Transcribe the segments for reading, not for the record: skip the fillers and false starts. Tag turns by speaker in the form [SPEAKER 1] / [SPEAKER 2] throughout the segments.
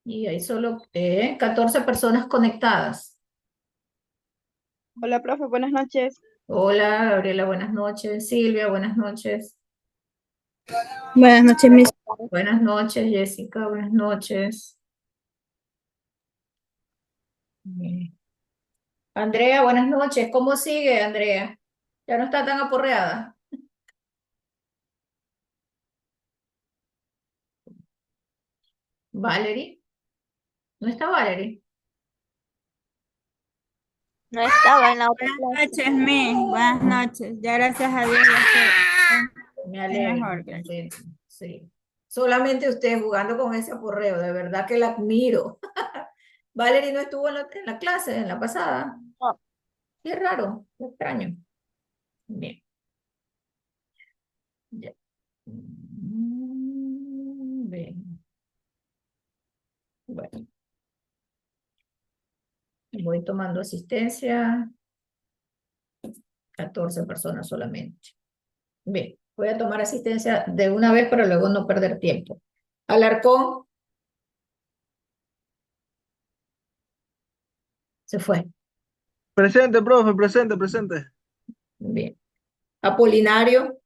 [SPEAKER 1] Y hay solo 14 personas conectadas.
[SPEAKER 2] Hola, profe, buenas noches.
[SPEAKER 1] Hola, Gabriela, buenas noches. Silvia, buenas noches.
[SPEAKER 3] Buenas noches, mis.
[SPEAKER 1] Buenas noches, Jessica, buenas noches. Bien. Andrea, buenas noches. ¿Cómo sigue, Andrea? Ya no está tan aporreada. Valerie, ¿no está Valerie?
[SPEAKER 4] No estaba en la otra
[SPEAKER 3] Buenas
[SPEAKER 4] clase.
[SPEAKER 3] noches, mis. Buenas noches. Ya gracias a Dios
[SPEAKER 1] Me
[SPEAKER 3] estoy
[SPEAKER 1] alegra,
[SPEAKER 3] mejor.
[SPEAKER 1] me
[SPEAKER 3] Gracias.
[SPEAKER 1] contento. Sí. Solamente usted jugando con ese aporreo, de verdad que la admiro. Valerie no estuvo en la clase, en la pasada.
[SPEAKER 4] No,
[SPEAKER 1] Qué raro, qué extraño. Bien. Ya. Bien. Bueno, voy tomando asistencia, 14 personas solamente. Bien, voy a tomar asistencia de una vez para luego no perder tiempo. Alarcón se fue.
[SPEAKER 5] Presente, profe, presente, presente.
[SPEAKER 1] Bien. Apolinario,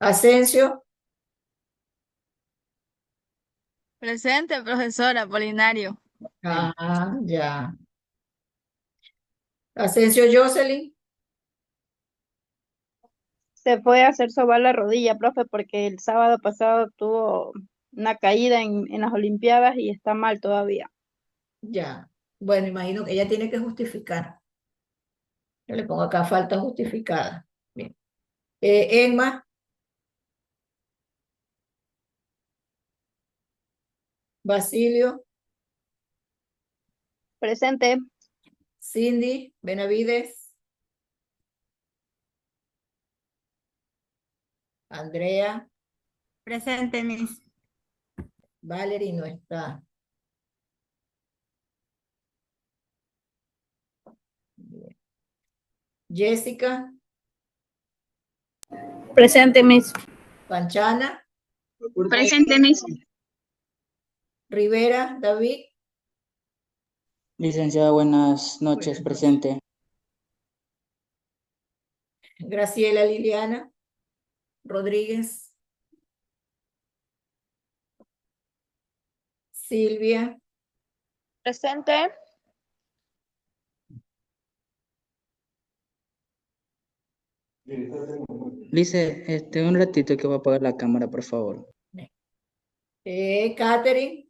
[SPEAKER 1] Asensio,
[SPEAKER 3] Presente, profesora Polinario.
[SPEAKER 1] ya. Asensio Jocelyn,
[SPEAKER 2] Se fue a hacer sobar la rodilla, profe, porque el sábado pasado tuvo una caída en las Olimpiadas y está mal todavía.
[SPEAKER 1] ya. Bueno, imagino que ella tiene que justificar. Yo le pongo acá falta justificada. Bien. Emma, Basilio,
[SPEAKER 2] Presente.
[SPEAKER 1] Cindy, Benavides, Andrea,
[SPEAKER 3] Presente, mis.
[SPEAKER 1] Valerie no está. Bien. Jessica,
[SPEAKER 3] Presente, mis.
[SPEAKER 1] Panchana,
[SPEAKER 3] Presente, mis.
[SPEAKER 1] Rivera, David.
[SPEAKER 6] Licenciada, buenas noches,
[SPEAKER 1] Buenas noches.
[SPEAKER 6] presente.
[SPEAKER 1] Graciela Liliana, Rodríguez, Silvia,
[SPEAKER 4] presente.
[SPEAKER 6] Lice, un ratito que voy a apagar la cámara, por favor.
[SPEAKER 1] Catherine,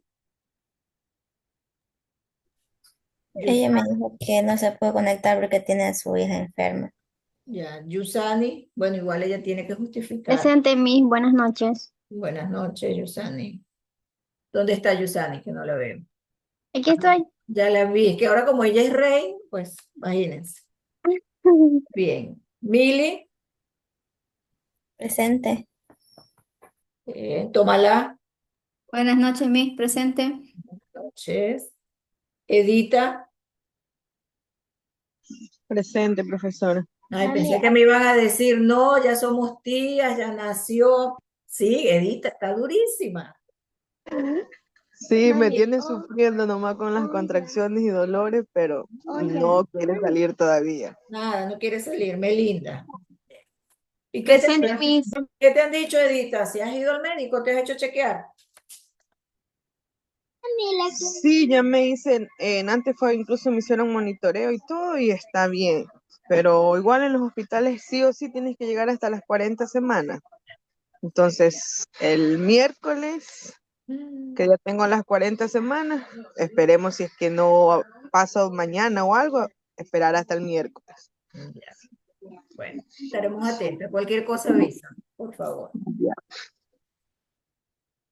[SPEAKER 7] Ella me
[SPEAKER 1] Yusani,
[SPEAKER 7] dijo que no se puede conectar porque tiene a su hija enferma.
[SPEAKER 1] ya, Yusani, bueno, igual ella tiene que justificar.
[SPEAKER 4] Presente, mis buenas noches.
[SPEAKER 1] Buenas noches, Yusani. ¿Dónde está Yusani? Que no la veo.
[SPEAKER 4] Aquí estoy.
[SPEAKER 1] Ya la vi, es que ahora como ella es rey, pues imagínense. Bien. Mili,
[SPEAKER 7] Presente.
[SPEAKER 1] Tómala.
[SPEAKER 8] Buenas noches, Miss, presente.
[SPEAKER 1] Buenas noches. Edita.
[SPEAKER 2] Presente, profesora.
[SPEAKER 1] Ay,
[SPEAKER 4] Mami,
[SPEAKER 1] pensé que me iban a decir, no, ya somos tías, ya nació. Sí, Edita está durísima.
[SPEAKER 2] Sí, me
[SPEAKER 4] mami,
[SPEAKER 2] tiene sufriendo nomás con las contracciones y dolores, pero no quiere salir todavía.
[SPEAKER 1] Nada, no quiere salir, Melinda. ¿Y
[SPEAKER 4] presente, mis.
[SPEAKER 1] qué te han dicho, Edita? ¿Si has ido al médico, te has hecho chequear?
[SPEAKER 2] Sí, ya me dicen, antes fue, incluso me hicieron monitoreo y todo y está bien, pero igual en los hospitales sí o sí tienes que llegar hasta las 40 semanas. Entonces, el miércoles, que
[SPEAKER 1] Mm,
[SPEAKER 2] ya tengo las 40 semanas, esperemos si es que no pasa mañana o algo, esperar hasta el miércoles.
[SPEAKER 1] ya. Bueno, estaremos atentos. Cualquier cosa avisa, por favor.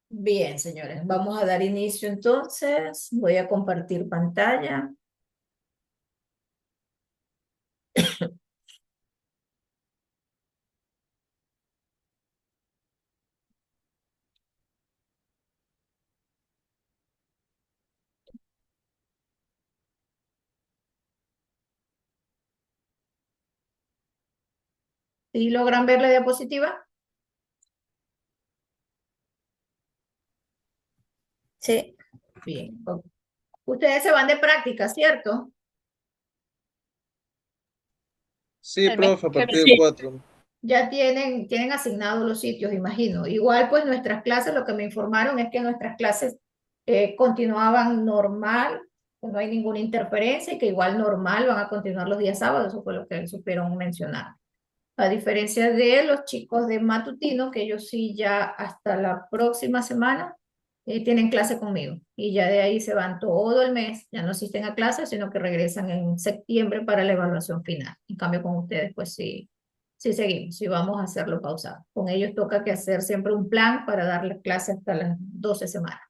[SPEAKER 1] Bien, señores, vamos a dar inicio entonces. Voy a compartir pantalla. ¿Sí logran ver la diapositiva?
[SPEAKER 7] Sí.
[SPEAKER 1] Bien. Ok. Ustedes se van de práctica, ¿cierto?
[SPEAKER 5] Sí, profe, a partir del 4.
[SPEAKER 1] Ya tienen asignados los sitios, imagino. Igual, pues nuestras clases, lo que me informaron es que nuestras clases continuaban normal, que no hay ninguna interferencia y que igual normal van a continuar los días sábados, eso fue lo que supieron mencionar. A diferencia de los chicos de matutino, que ellos sí ya hasta la próxima semana tienen clase conmigo y ya de ahí se van todo el mes, ya no asisten a clases, sino que regresan en septiembre para la evaluación final. En cambio, con ustedes, pues sí, sí seguimos, sí vamos a hacerlo pausado. Con ellos toca que hacer siempre un plan para darles clase hasta las 12 semanas,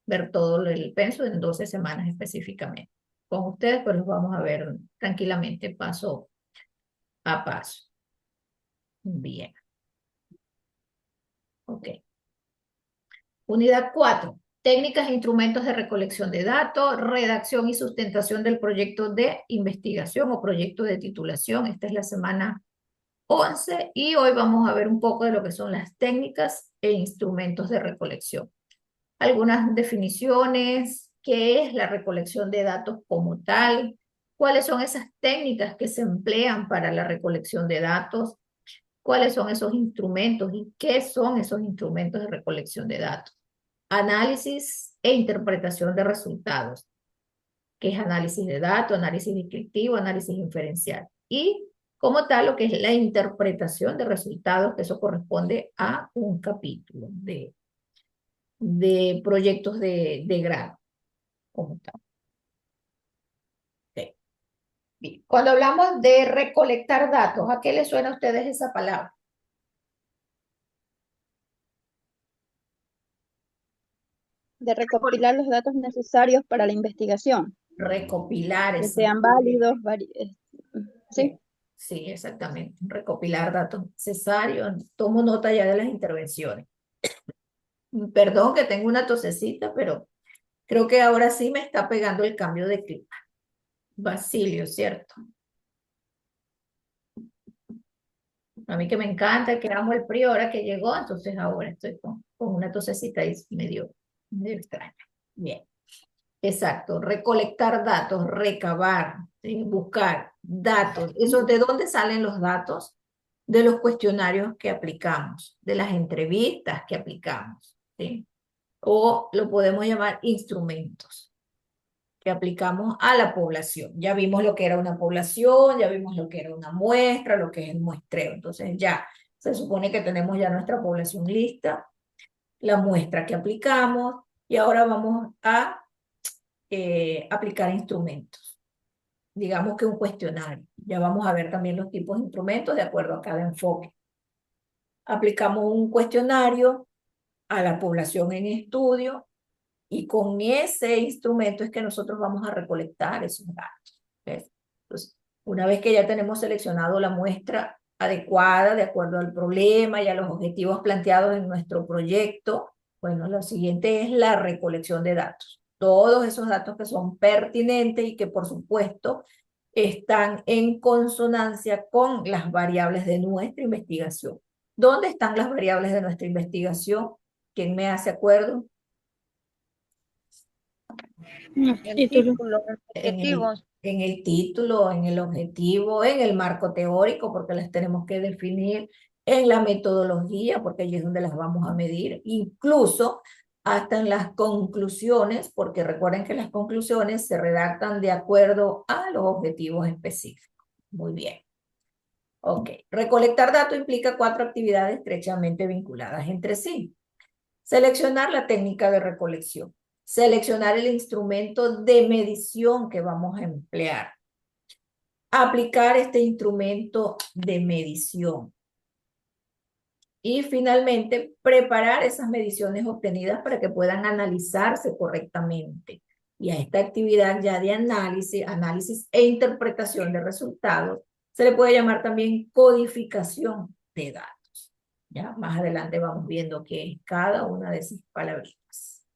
[SPEAKER 1] ver todo el penso en 12 semanas específicamente. Con ustedes, pues los vamos a ver tranquilamente, paso a paso. Bien, ok. Unidad 4. Técnicas e instrumentos de recolección de datos, redacción y sustentación del proyecto de investigación o proyecto de titulación. Esta es la semana 11 y hoy vamos a ver un poco de lo que son las técnicas e instrumentos de recolección. Algunas definiciones, qué es la recolección de datos como tal, cuáles son esas técnicas que se emplean para la recolección de datos, cuáles son esos instrumentos y qué son esos instrumentos de recolección de datos. Análisis e interpretación de resultados, que es análisis de datos, análisis descriptivo, análisis inferencial. Y como tal, lo que es la interpretación de resultados, que eso corresponde a un capítulo de proyectos de grado, como tal. Okay. Bien. Cuando hablamos de recolectar datos, ¿a qué les suena a ustedes esa palabra?
[SPEAKER 4] De recopilar los datos necesarios para la investigación,
[SPEAKER 1] Recopilar
[SPEAKER 4] que
[SPEAKER 1] esos.
[SPEAKER 4] sean válidos, ¿sí?
[SPEAKER 1] Sí, exactamente. Recopilar datos necesarios. Tomo nota ya de las intervenciones. Perdón que tengo una tosecita, pero creo que ahora sí me está pegando el cambio de clima. Basilio, ¿cierto? A mí que me encanta, que amo el frío ahora que llegó, entonces ahora estoy con una tosecita y medio extraña. Bien, exacto. Recolectar datos, recabar, ¿sí? Buscar datos. ¿Eso de dónde salen los datos? De los cuestionarios que aplicamos, de las entrevistas que aplicamos, ¿sí? O lo podemos llamar instrumentos que aplicamos a la población. Ya vimos lo que era una población, ya vimos lo que era una muestra, lo que es el muestreo. Entonces ya se supone que tenemos ya nuestra población lista, la muestra que aplicamos y ahora vamos a aplicar instrumentos. Digamos que un cuestionario. Ya vamos a ver también los tipos de instrumentos de acuerdo a cada enfoque. Aplicamos un cuestionario a la población en estudio y con ese instrumento es que nosotros vamos a recolectar esos datos. ¿Ves? Entonces, una vez que ya tenemos seleccionado la muestra adecuada de acuerdo al problema y a los objetivos planteados en nuestro proyecto, bueno, lo siguiente es la recolección de datos. Todos esos datos que son pertinentes y que por supuesto están en consonancia con las variables de nuestra investigación. ¿Dónde están las variables de nuestra investigación? ¿Quién me hace acuerdo?
[SPEAKER 4] El título,
[SPEAKER 1] En el título, en el objetivo, en el marco teórico, porque las tenemos que definir, en la metodología, porque allí es donde las vamos a medir, incluso hasta en las conclusiones, porque recuerden que las conclusiones se redactan de acuerdo a los objetivos específicos. Muy bien. Ok. Recolectar datos implica 4 actividades estrechamente vinculadas entre sí. Seleccionar la técnica de recolección. Seleccionar el instrumento de medición que vamos a emplear. Aplicar este instrumento de medición. Y finalmente, preparar esas mediciones obtenidas para que puedan analizarse correctamente. Y a esta actividad ya de análisis e interpretación de resultados, se le puede llamar también codificación de datos. Ya más adelante vamos viendo qué es cada una de esas palabritas.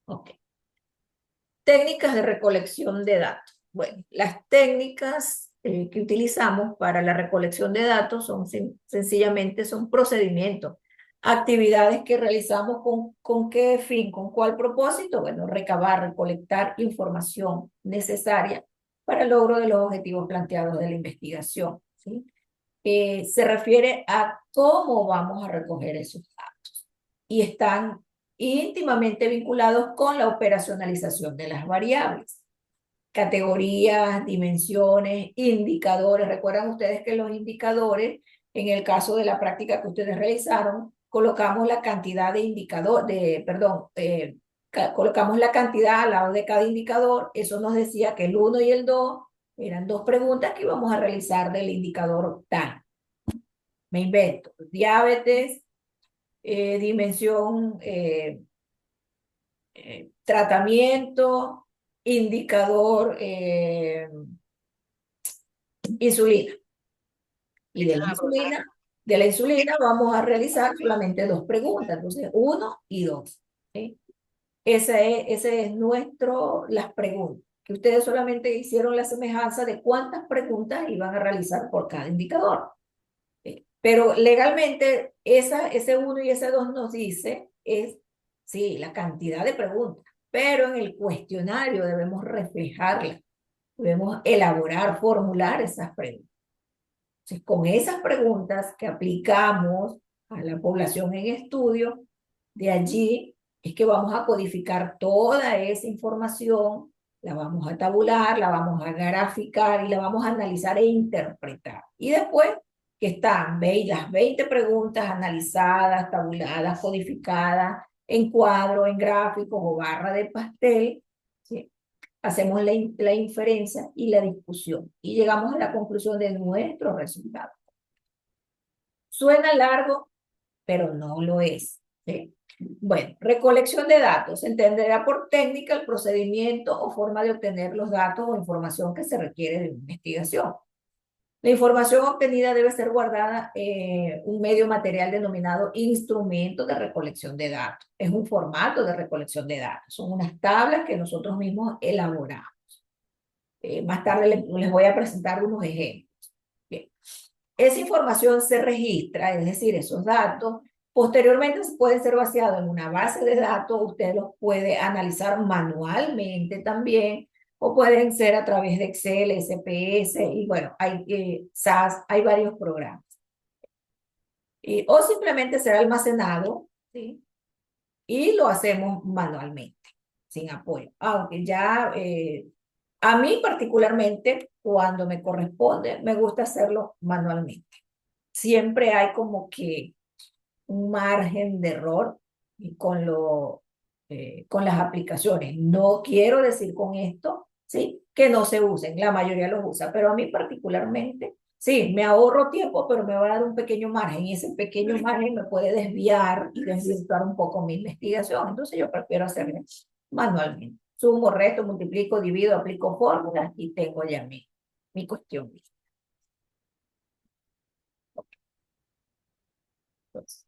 [SPEAKER 1] Ok. Técnicas de recolección de datos. Bueno, las técnicas que utilizamos para la recolección de datos son sencillamente son procedimientos, actividades que realizamos con qué fin, con cuál propósito. Bueno, recabar, recolectar información necesaria para el logro de los objetivos planteados de la investigación, ¿sí? Se refiere a cómo vamos a recoger esos datos y están íntimamente vinculados con la operacionalización de las variables, categorías, dimensiones, indicadores. Recuerdan ustedes que los indicadores, en el caso de la práctica que ustedes realizaron, colocamos la cantidad de colocamos la cantidad al lado de cada indicador. Eso nos decía que el 1 y el 2 eran dos preguntas que íbamos a realizar del indicador tal. Me invento, diabetes, dimensión, tratamiento, indicador, insulina. Y de la insulina vamos a realizar solamente dos preguntas, entonces 1 y 2. ¿Sí? Ese es las preguntas, que ustedes solamente hicieron la semejanza de cuántas preguntas iban a realizar por cada indicador. Pero legalmente ese 1 y ese 2 nos dice, sí, la cantidad de preguntas, pero en el cuestionario debemos reflejarla, debemos elaborar, formular esas preguntas. Entonces, con esas preguntas que aplicamos a la población en estudio, de allí es que vamos a codificar toda esa información, la vamos a tabular, la vamos a graficar y la vamos a analizar e interpretar. Y después que están las 20 preguntas analizadas, tabuladas, codificadas, en cuadro, en gráficos o barra de pastel, ¿sí? Hacemos la inferencia y la discusión y llegamos a la conclusión de nuestro resultado. Suena largo, pero no lo es, ¿sí? Bueno, recolección de datos. Se entenderá por técnica el procedimiento o forma de obtener los datos o información que se requiere de investigación. La información obtenida debe ser guardada en un medio material denominado instrumento de recolección de datos. Es un formato de recolección de datos. Son unas tablas que nosotros mismos elaboramos. Más tarde les voy a presentar unos ejemplos. Bien. Esa información se registra, es decir, esos datos, posteriormente pueden ser vaciados en una base de datos, usted los puede analizar manualmente también, o pueden ser a través de Excel, SPS, y bueno, hay SAS, hay varios programas. O simplemente ser almacenado, ¿sí? Y lo hacemos manualmente, sin apoyo. Aunque ya, a mí particularmente, cuando me corresponde, me gusta hacerlo manualmente. Siempre hay como que un margen de error con las aplicaciones. No quiero decir con esto, ¿sí?, que no se usen, la mayoría los usa, pero a mí particularmente, sí, me ahorro tiempo, pero me va a dar un pequeño margen, y ese pequeño margen me puede desviar y desvirtuar un poco mi investigación, entonces yo prefiero hacerlo manualmente. Sumo, resto, multiplico, divido, aplico fórmulas y tengo ya mi cuestión lista. Entonces,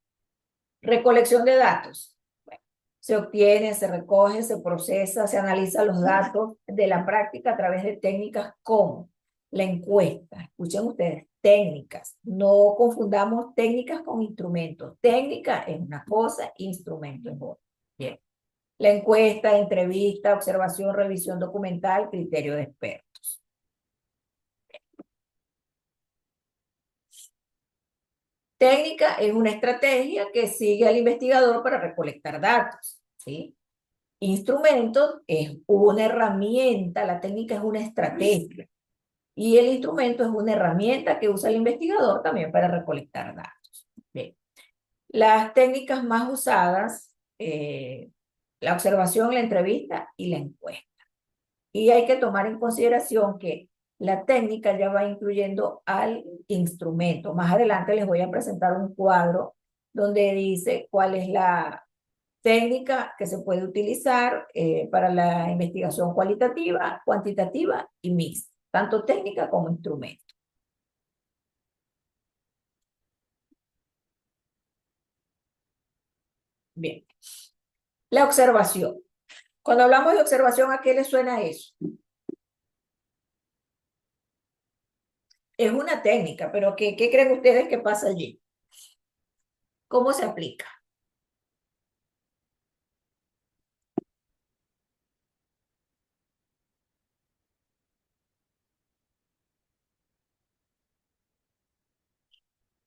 [SPEAKER 1] recolección de datos. Bueno, se obtiene, se recoge, se procesa, se analiza los datos de la práctica a través de técnicas como la encuesta. Escuchen ustedes, técnicas. No confundamos técnicas con instrumentos. Técnica es una cosa, instrumento es otra. Bien. La encuesta, entrevista, observación, revisión documental, criterio de expertos. Técnica es una estrategia que sigue al investigador para recolectar datos, ¿sí? Instrumento es una herramienta, la técnica es una estrategia. Y el instrumento es una herramienta que usa el investigador también para recolectar datos. Bien. Las técnicas más usadas, la observación, la entrevista y la encuesta. Y hay que tomar en consideración que la técnica ya va incluyendo al instrumento. Más adelante les voy a presentar un cuadro donde dice cuál es la técnica que se puede utilizar para la investigación cualitativa, cuantitativa y mixta, tanto técnica como instrumento. Bien. La observación. Cuando hablamos de observación, ¿a qué le suena eso? Es una técnica, pero ¿qué creen ustedes que pasa allí? ¿Cómo se aplica?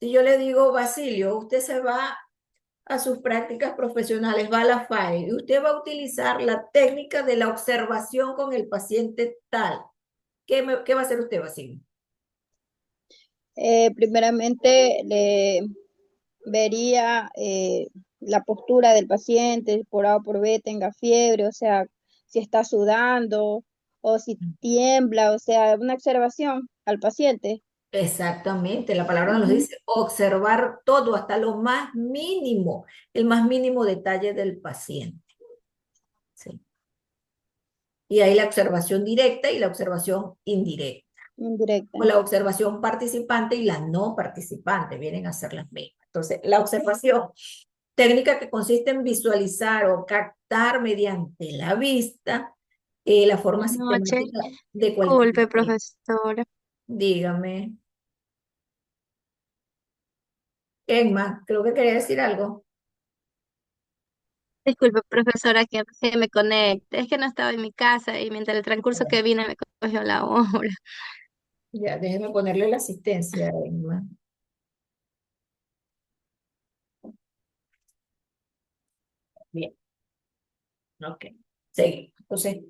[SPEAKER 1] Si yo le digo, Basilio, usted se va a sus prácticas profesionales, va a la FAE, y usted va a utilizar la técnica de la observación con el paciente tal. ¿Qué va a hacer usted, Basilio?
[SPEAKER 4] Primeramente, vería la postura del paciente, por A o por B tenga fiebre, o sea, si está sudando o si tiembla, o sea, una observación al paciente.
[SPEAKER 1] Exactamente, la palabra nos
[SPEAKER 4] Ujú.
[SPEAKER 1] dice observar todo hasta lo más mínimo, el más mínimo detalle del paciente. ¿Sí? Y hay la observación directa y la observación indirecta,
[SPEAKER 4] Indirecta.
[SPEAKER 1] o la observación participante y la no participante, vienen a ser las mismas. Entonces, la observación técnica que consiste en visualizar o captar mediante la vista la forma
[SPEAKER 3] Buenas noches.
[SPEAKER 1] sistemática de cualquier
[SPEAKER 3] Disculpe,
[SPEAKER 1] tema.
[SPEAKER 3] profesora.
[SPEAKER 1] Dígame, Emma, creo que quería decir algo.
[SPEAKER 3] Disculpe, profesora, que recién me conecte. Es que no estaba en mi casa y mientras el transcurso que vine me cogió la hora.
[SPEAKER 1] Ya, déjeme ponerle la asistencia, Emma. Bien, ok. Seguimos. Entonces,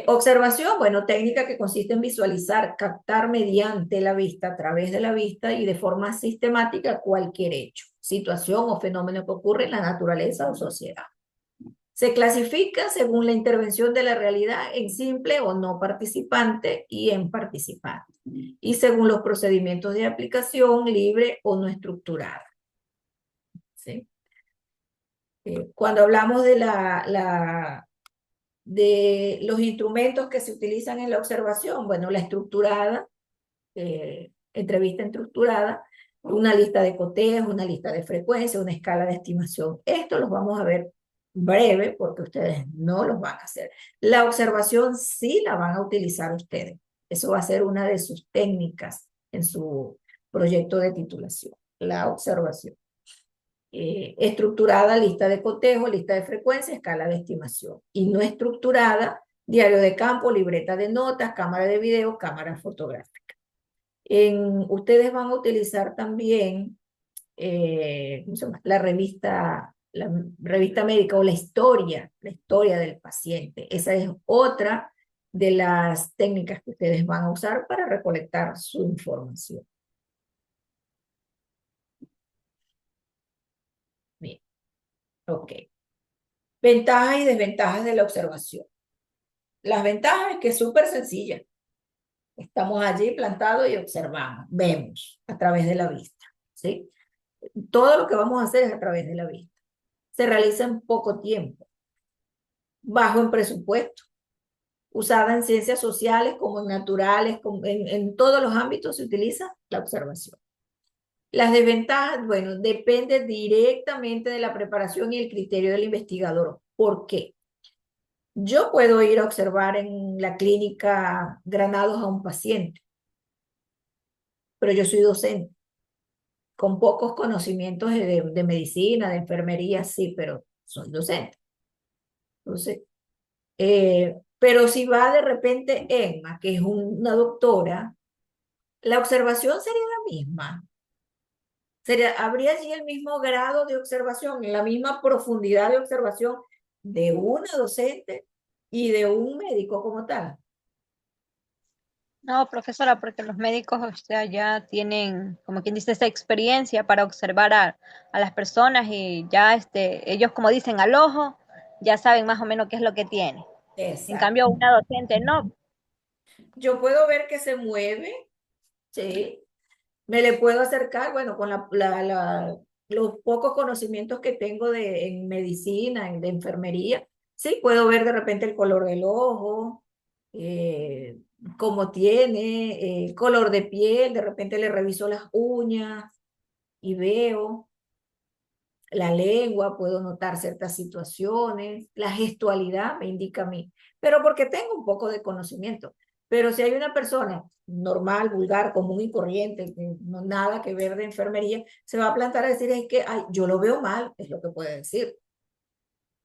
[SPEAKER 1] observación, bueno, técnica que consiste en visualizar, captar mediante la vista, a través de la vista y de forma sistemática cualquier hecho, situación o fenómeno que ocurre en la naturaleza o sociedad. Se clasifica según la intervención de la realidad en simple o no participante y en participante, y según los procedimientos de aplicación libre o no estructurada. ¿Sí? Cuando hablamos de los instrumentos que se utilizan en la observación, bueno, la estructurada, entrevista estructurada, una lista de cotejo, una lista de frecuencia, una escala de estimación. Esto los vamos a ver breve porque ustedes no los van a hacer. La observación sí la van a utilizar ustedes. Eso va a ser una de sus técnicas en su proyecto de titulación, la observación. Estructurada, lista de cotejo, lista de frecuencia, escala de estimación. Y no estructurada, diario de campo, libreta de notas, cámara de video, cámara fotográfica. Ustedes van a utilizar también ¿cómo se llama? La revista médica o la historia del paciente. Esa es otra de las técnicas que ustedes van a usar para recolectar su información. Bien, ok. Ventajas y desventajas de la observación. Las ventajas es que es súper sencilla. Estamos allí plantados y observamos, vemos a través de la vista, ¿sí? Todo lo que vamos a hacer es a través de la vista. Se realiza en poco tiempo, bajo en presupuesto, usada en ciencias sociales como en naturales, como en todos los ámbitos se utiliza la observación. Las desventajas, bueno, depende directamente de la preparación y el criterio del investigador. ¿Por qué? Yo puedo ir a observar en la clínica Granados a un paciente, pero yo soy docente, con pocos conocimientos de medicina, de enfermería, sí, pero soy docente. Entonces, pero si va de repente Emma, que es una doctora, la observación sería la misma. Habría allí el mismo grado de observación, la misma profundidad de observación de una docente y de un médico como tal.
[SPEAKER 9] No, profesora, porque los médicos, o sea, ya tienen, como quien dice, esa experiencia para observar a las personas y ya ellos, como dicen, al ojo, ya saben más o menos qué es lo que tiene. En
[SPEAKER 1] Exacto.
[SPEAKER 9] cambio, una docente no.
[SPEAKER 1] Yo puedo ver que se mueve, sí. Me le puedo acercar, bueno, con los pocos conocimientos que tengo en medicina, de enfermería. Sí, puedo ver de repente el color del ojo, cómo tiene, color de piel, de repente le reviso las uñas y veo la lengua, puedo notar ciertas situaciones, la gestualidad me indica a mí, pero porque tengo un poco de conocimiento. Pero si hay una persona normal, vulgar, común y corriente, que no nada que ver de enfermería, se va a plantar a decir, es que ay, yo lo veo mal, es lo que puede decir.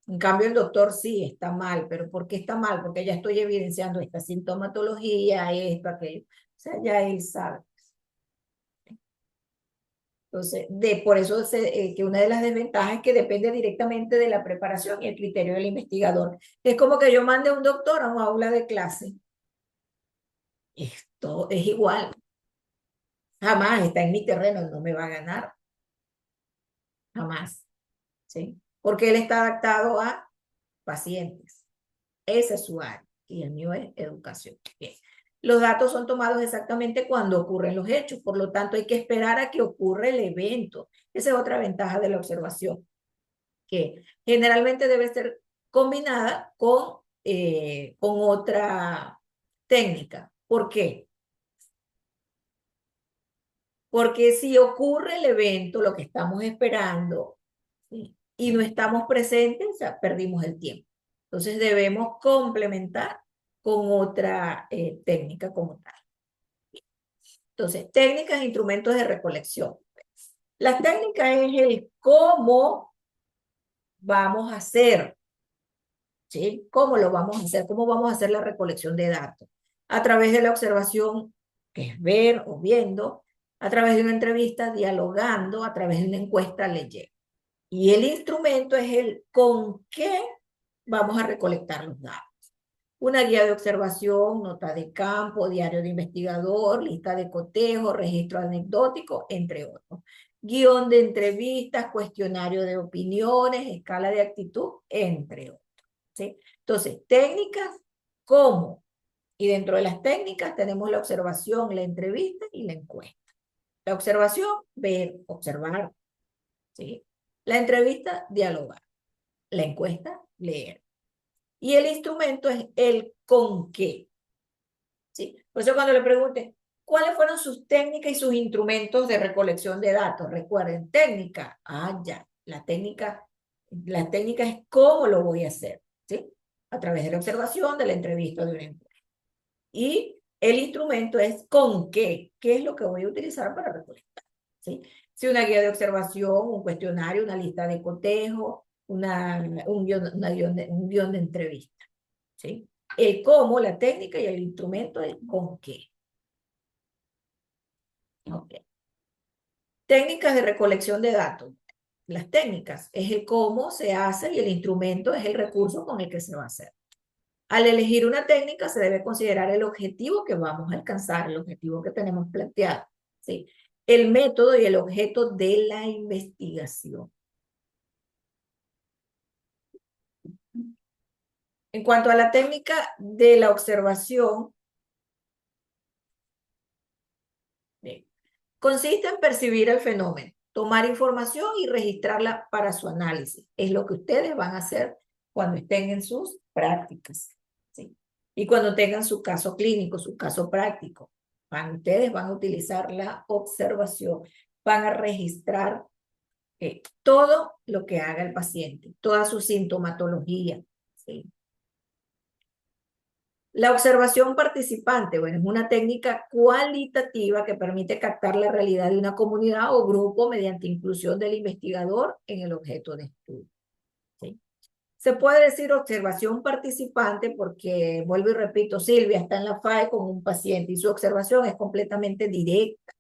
[SPEAKER 1] En cambio, el doctor sí está mal, pero ¿por qué está mal? Porque ya estoy evidenciando esta sintomatología, esto, aquello. O sea, ya él sabe. Entonces, por eso que una de las desventajas es que depende directamente de la preparación y el criterio del investigador. Es como que yo mande a un doctor a un aula de clase. Esto es igual. Jamás está en mi terreno, no me va a ganar. Jamás. ¿Sí? Porque él está adaptado a pacientes. Esa es su área. Y el mío es educación. Bien. Los datos son tomados exactamente cuando ocurren los hechos, por lo tanto hay que esperar a que ocurra el evento. Esa es otra ventaja de la observación, que generalmente debe ser combinada con otra técnica. ¿Por qué? Porque si ocurre el evento, lo que estamos esperando, ¿sí? Y no estamos presentes, o sea, perdimos el tiempo. Entonces debemos complementar con otra técnica como tal. Entonces, técnicas e instrumentos de recolección. La técnica es el cómo vamos a hacer, ¿sí? ¿Cómo lo vamos a hacer? ¿Cómo vamos a hacer la recolección de datos? A través de la observación, que es ver o viendo, a través de una entrevista, dialogando, a través de una encuesta, leyendo. Y el instrumento es el con qué vamos a recolectar los datos. Una guía de observación, nota de campo, diario de investigador, lista de cotejo, registro anecdótico, entre otros. Guión de entrevistas, cuestionario de opiniones, escala de actitud, entre otros. ¿Sí? Entonces, técnicas, ¿cómo? Y dentro de las técnicas tenemos la observación, la entrevista y la encuesta. La observación, ver, observar. ¿Sí? La entrevista, dialogar. La encuesta, leer. Y el instrumento es el con qué. ¿Sí? Por eso cuando le pregunten, ¿cuáles fueron sus técnicas y sus instrumentos de recolección de datos? Recuerden, técnica. Ah, ya. La técnica es cómo lo voy a hacer. ¿Sí? A través de la observación, de la entrevista, de una encuesta. Y el instrumento es con qué. ¿Qué es lo que voy a utilizar para recolectar? ¿Sí? Si una guía de observación, un cuestionario, una lista de cotejo, un guión de entrevista. ¿Sí? El cómo, la técnica y el instrumento, el con qué. Ok. Técnicas de recolección de datos. Las técnicas es el cómo se hace y el instrumento es el recurso con el que se va a hacer. Al elegir una técnica se debe considerar el objetivo que vamos a alcanzar, el objetivo que tenemos planteado, ¿sí? El método y el objeto de la investigación. En cuanto a la técnica de la observación, bien, consiste en percibir el fenómeno, tomar información y registrarla para su análisis. Es lo que ustedes van a hacer cuando estén en sus prácticas, ¿sí? Y cuando tengan su caso clínico, su caso práctico. Ustedes van a utilizar la observación, van a registrar todo lo que haga el paciente, toda su sintomatología, ¿sí? La observación participante, bueno, es una técnica cualitativa que permite captar la realidad de una comunidad o grupo mediante inclusión del investigador en el objeto de estudio, ¿sí? Se puede decir observación participante porque, vuelvo y repito, Silvia está en la FAE con un paciente y su observación es completamente directa,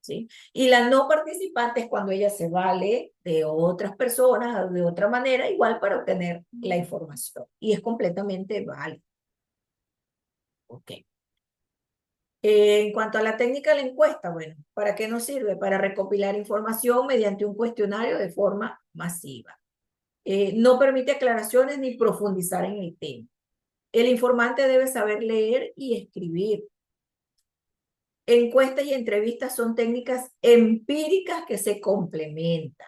[SPEAKER 1] ¿sí? Y la no participante es cuando ella se vale de otras personas de otra manera, igual para obtener la información. Y es completamente válido. Ok. En cuanto a la técnica de la encuesta, bueno, ¿para qué nos sirve? Para recopilar información mediante un cuestionario de forma masiva. No permite aclaraciones ni profundizar en el tema. El informante debe saber leer y escribir. Encuestas y entrevistas son técnicas empíricas que se complementan.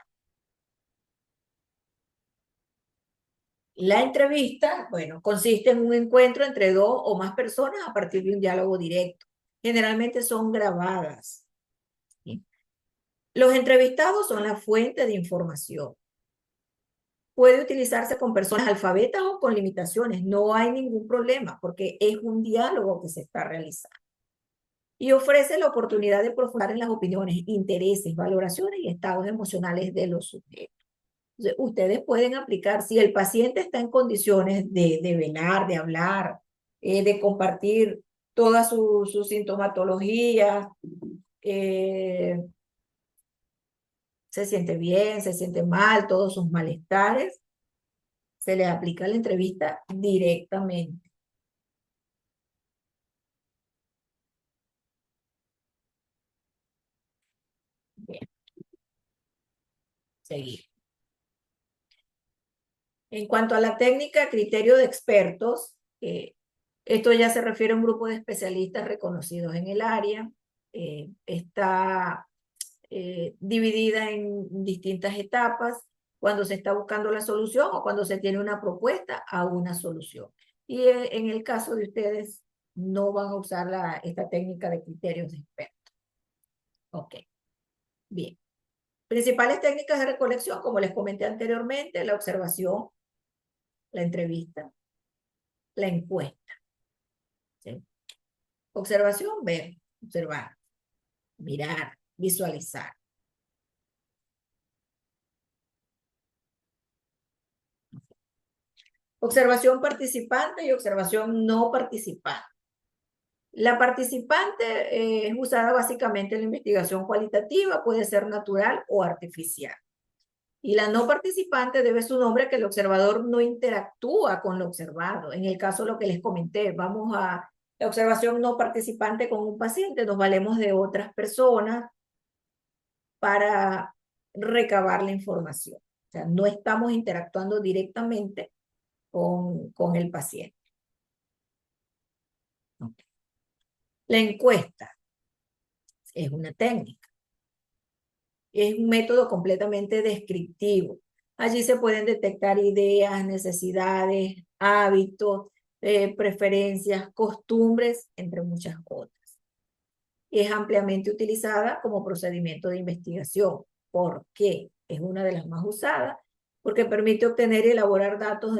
[SPEAKER 1] La entrevista, bueno, consiste en un encuentro entre dos o más personas a partir de un diálogo directo. Generalmente son grabadas, ¿sí? Los entrevistados son la fuente de información. Puede utilizarse con personas alfabetas o con limitaciones. No hay ningún problema porque es un diálogo que se está realizando. Y ofrece la oportunidad de profundizar en las opiniones, intereses, valoraciones y estados emocionales de los sujetos. Entonces, ustedes pueden aplicar, si el paciente está en condiciones de velar, de hablar, de compartir toda su sintomatología, se siente bien, se siente mal, todos sus malestares, se les aplica la entrevista directamente. Bien, seguimos. En cuanto a la técnica, criterio de expertos, esto ya se refiere a un grupo de especialistas reconocidos en el área, está dividida en distintas etapas, cuando se está buscando la solución o cuando se tiene una propuesta a una solución. Y en el caso de ustedes, no van a usar esta técnica de criterios de expertos. Ok, bien. Principales técnicas de recolección, como les comenté anteriormente, la observación, la entrevista, la encuesta. ¿Sí? Observación, ver, observar, mirar, visualizar. Observación participante y observación no participante. La participante es usada básicamente en la investigación cualitativa, puede ser natural o artificial. Y la no participante debe su nombre a que el observador no interactúa con lo observado. En el caso de lo que les comenté, vamos a la observación no participante con un paciente, nos valemos de otras personas para recabar la información. O sea, no estamos interactuando directamente con el paciente. Okay. La encuesta es una técnica. Es un método completamente descriptivo. Allí se pueden detectar ideas, necesidades, hábitos, preferencias, costumbres, entre muchas otras. Es ampliamente utilizada como procedimiento de investigación. ¿Por qué? Es una de las más usadas porque permite obtener y elaborar datos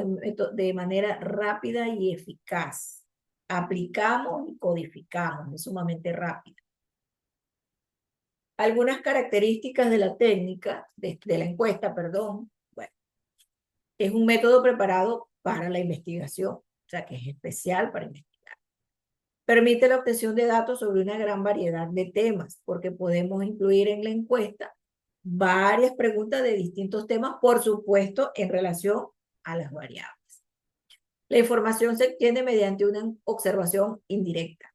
[SPEAKER 1] de manera rápida y eficaz. Aplicamos y codificamos, es sumamente rápido. Algunas características de la técnica, de la encuesta, perdón. Bueno, es un método preparado para la investigación, o sea que es especial para investigar. Permite la obtención de datos sobre una gran variedad de temas, porque podemos incluir en la encuesta varias preguntas de distintos temas, por supuesto, en relación a las variables. La información se obtiene mediante una observación indirecta,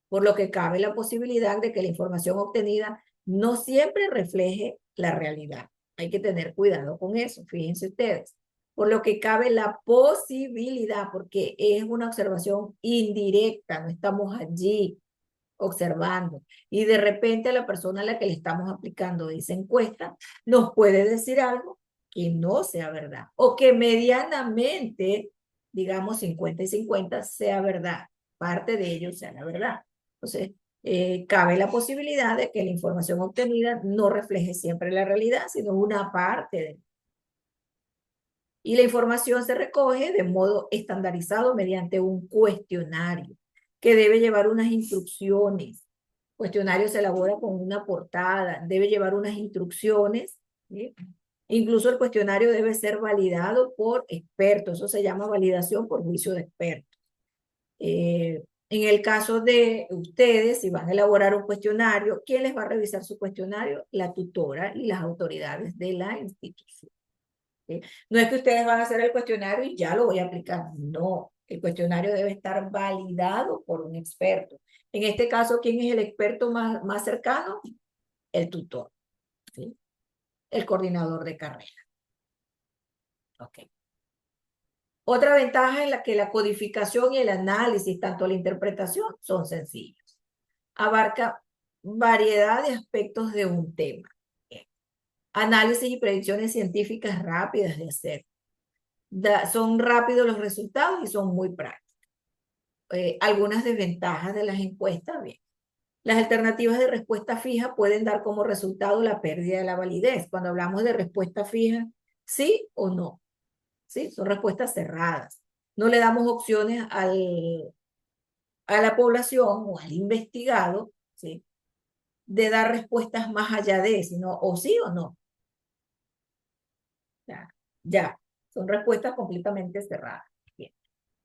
[SPEAKER 1] por lo que cabe la posibilidad de que la información obtenida no siempre refleje la realidad. Hay que tener cuidado con eso, fíjense ustedes. Por lo que cabe la posibilidad, porque es una observación indirecta, no estamos allí observando. Y de repente la persona a la que le estamos aplicando esa encuesta nos puede decir algo que no sea verdad, o que medianamente, digamos 50 y 50, sea verdad. Parte de ello sea la verdad. Entonces, cabe la posibilidad de que la información obtenida no refleje siempre la realidad, sino una parte de. Y la información se recoge de modo estandarizado mediante un cuestionario que debe llevar unas instrucciones. El cuestionario se elabora con una portada, debe llevar unas instrucciones, ¿sí? Incluso el cuestionario debe ser validado por expertos, eso se llama validación por juicio de expertos. En el caso de ustedes, si van a elaborar un cuestionario, ¿quién les va a revisar su cuestionario? La tutora y las autoridades de la institución. ¿Sí? No es que ustedes van a hacer el cuestionario y ya lo voy a aplicar. No, el cuestionario debe estar validado por un experto. En este caso, ¿quién es el experto más cercano? El tutor, ¿sí? El coordinador de carrera. Ok. Otra ventaja es que la codificación y el análisis, tanto la interpretación, son sencillos. Abarca variedad de aspectos de un tema. Análisis y predicciones científicas rápidas de hacer. Son rápidos los resultados y son muy prácticos. Algunas desventajas de las encuestas, bien. Las alternativas de respuesta fija pueden dar como resultado la pérdida de la validez. Cuando hablamos de respuesta fija, sí o no. ¿sí? Son respuestas cerradas. No le damos opciones a la población o al investigado, ¿sí? De dar respuestas más allá de, sino o sí o no. Ya, son respuestas completamente cerradas. Bien.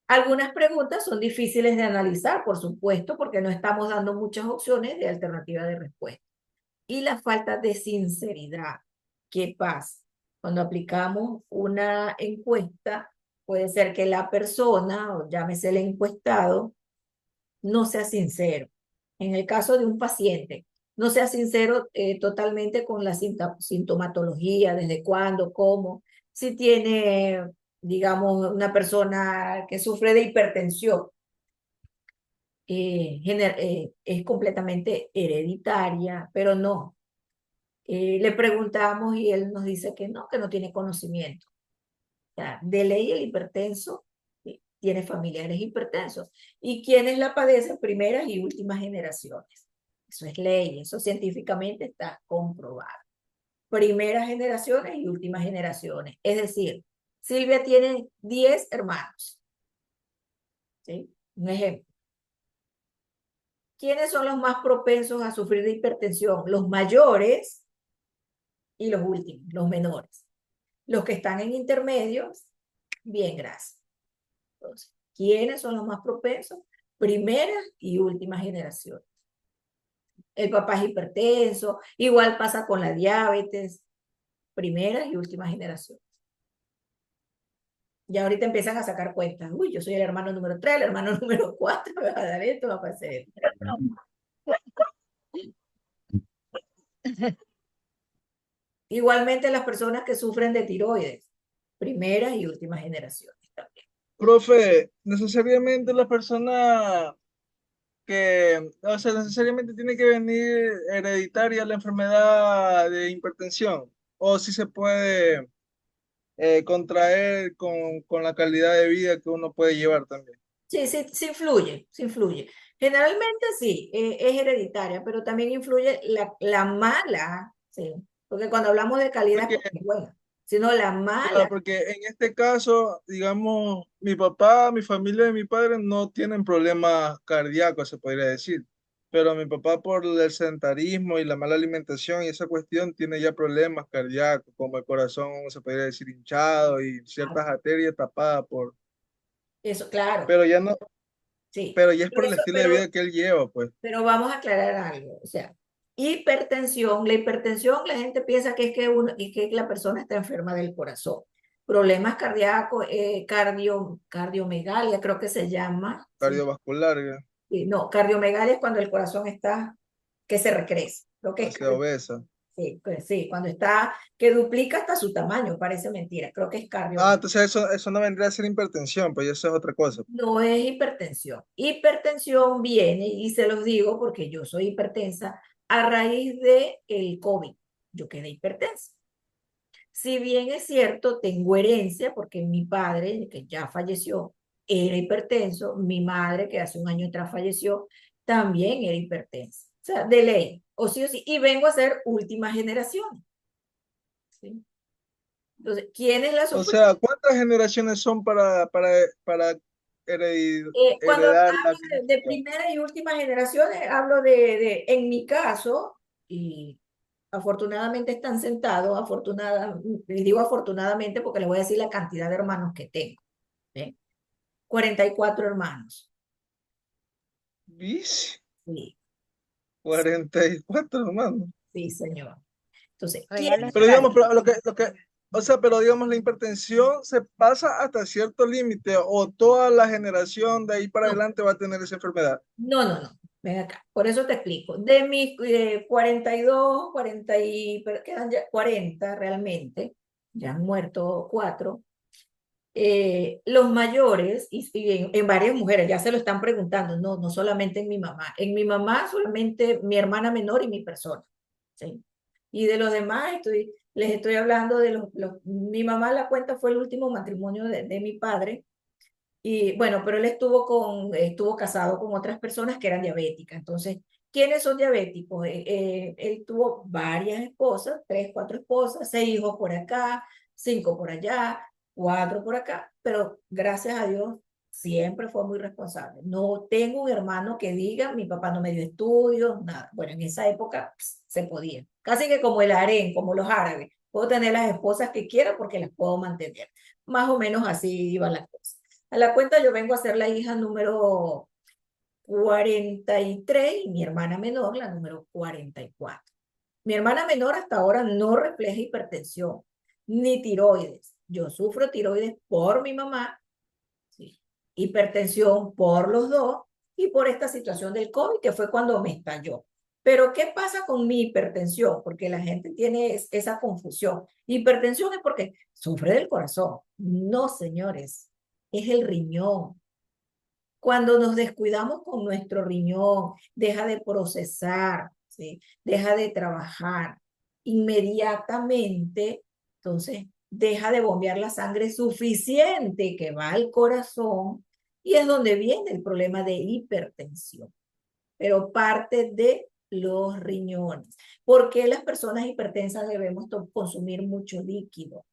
[SPEAKER 1] Algunas preguntas son difíciles de analizar, por supuesto, porque no estamos dando muchas opciones de alternativa de respuesta. Y la falta de sinceridad. ¿Qué pasa? Cuando aplicamos una encuesta, puede ser que la persona, o llámese el encuestado, no sea sincero. En el caso de un paciente, no sea sincero totalmente con la sintomatología, desde cuándo, cómo, si tiene, digamos, una persona que sufre de hipertensión, es completamente hereditaria, pero no. Le preguntamos y él nos dice que no tiene conocimiento. O sea, de ley el hipertenso tiene familiares hipertensos. ¿Y quiénes la padecen? Primeras y últimas generaciones. Eso es ley, eso científicamente está comprobado. Primeras generaciones y últimas generaciones. Es decir, Silvia tiene 10 hermanos. ¿Sí? Un ejemplo. ¿Quiénes son los más propensos a sufrir de hipertensión? Los mayores y los últimos, los menores. Los que están en intermedios, bien, gracias. Entonces, ¿quiénes son los más propensos? Primeras y últimas generaciones. El papá es hipertenso, igual pasa con la diabetes, primeras y últimas generaciones. Ya ahorita empiezan a sacar cuentas. Uy, yo soy el hermano número 3, el hermano número 4, me va a dar esto, va a pasar esto. Igualmente las personas que sufren de tiroides, primeras y últimas generaciones también.
[SPEAKER 5] Profe, necesariamente la persona o sea, necesariamente tiene que venir hereditaria la enfermedad de hipertensión, o si se puede contraer con la calidad de vida que uno puede llevar también.
[SPEAKER 1] Sí, sí, sí influye, sí influye. Generalmente sí, es hereditaria, pero también influye la mala, sí, porque cuando hablamos de calidad
[SPEAKER 5] Porque,
[SPEAKER 1] es buena, sino la
[SPEAKER 5] claro,
[SPEAKER 1] mala.
[SPEAKER 5] porque en este caso, digamos, mi papá, mi familia y mi padre no tienen problemas cardíacos, se podría decir. Pero mi papá por el sedentarismo y la mala alimentación y esa cuestión tiene ya problemas cardíacos, como el corazón, se podría decir, hinchado y ciertas arterias tapadas por...
[SPEAKER 1] Eso, claro,
[SPEAKER 5] Pero ya no,
[SPEAKER 1] sí.
[SPEAKER 5] pero ya es por el estilo de vida que él lleva, pues.
[SPEAKER 1] Pero vamos a aclarar algo, o sea, hipertensión, la hipertensión, la gente piensa que es que uno y que la persona está enferma del corazón. Problemas cardíacos, cardiomegalia, creo que se llama. ¿Sí?
[SPEAKER 5] Cardiovascular,
[SPEAKER 1] No, cardiomegalia es cuando el corazón está, que se recrece. Lo que es
[SPEAKER 5] hacia obesa.
[SPEAKER 1] sí, pues sí, cuando está, que duplica hasta su tamaño, parece mentira. Creo que es
[SPEAKER 5] Ah,
[SPEAKER 1] cardio.
[SPEAKER 5] entonces eso no vendría a ser hipertensión, pues eso es otra cosa.
[SPEAKER 1] No es hipertensión. Hipertensión viene, y se los digo porque yo soy hipertensa, a raíz de el COVID. Yo quedé hipertensa. Si bien es cierto, tengo herencia porque mi padre, que ya falleció, era hipertenso, mi madre, que hace un año atrás falleció, también era hipertensa. O sea, de ley, o sí o sí. Y vengo a ser última generación. ¿Sí? Entonces, ¿quién es la
[SPEAKER 5] O
[SPEAKER 1] supuesta?
[SPEAKER 5] sea, ¿cuántas generaciones son para
[SPEAKER 1] Cuando
[SPEAKER 5] heredar la
[SPEAKER 1] hablo de
[SPEAKER 5] condición?
[SPEAKER 1] primera y última generaciones, hablo en mi caso, y afortunadamente están sentados, y digo afortunadamente porque les voy a decir la cantidad de hermanos que tengo. ¿Sí? 44 hermanos.
[SPEAKER 5] ¿Vis?
[SPEAKER 1] Sí,
[SPEAKER 5] 44, hermano.
[SPEAKER 1] sí, señor. Entonces, ¿quién?
[SPEAKER 9] Reales
[SPEAKER 5] Pero digamos,
[SPEAKER 9] prácticos.
[SPEAKER 5] o sea, pero digamos, la hipertensión se pasa hasta cierto límite, o toda la generación de ahí para
[SPEAKER 1] No,
[SPEAKER 5] adelante va a tener esa enfermedad.
[SPEAKER 1] no. Ven acá. Por eso te explico. De mis 42, 40 pero quedan ya 40 realmente, ya han muerto 4. Los mayores, y en varias mujeres, ya se lo están preguntando, no solamente en mi mamá. En mi mamá solamente mi hermana menor y mi persona. ¿Sí? Y de los demás les estoy hablando de mi mamá, la cuenta fue el último matrimonio de mi padre. Y bueno, pero él estuvo casado con otras personas que eran diabéticas. Entonces, ¿quiénes son diabéticos? Él tuvo varias esposas, 3, 4 esposas, 6 hijos por acá, 5 por allá. 4 por acá, pero gracias a Dios siempre fue muy responsable. No tengo un hermano que diga, mi papá no me dio estudios, nada. Bueno, en esa época se podía. Casi que como el harén, como los árabes. Puedo tener las esposas que quiera porque las puedo mantener. Más o menos así iban las cosas. A la cuenta yo vengo a ser la hija número 43 y mi hermana menor la número 44. Mi hermana menor hasta ahora no refleja hipertensión ni tiroides. Yo sufro tiroides por mi mamá, ¿sí? Hipertensión por los dos y por esta situación del COVID que fue cuando me estalló. Pero ¿qué pasa con mi hipertensión? Porque la gente tiene esa confusión. Hipertensión es porque sufre del corazón. No, señores, es el riñón. Cuando nos descuidamos con nuestro riñón, deja de procesar, ¿sí? Deja de trabajar, inmediatamente, entonces, deja de bombear la sangre suficiente que va al corazón y es donde viene el problema de hipertensión, pero parte de los riñones. ¿Por qué las personas hipertensas debemos consumir mucho líquido?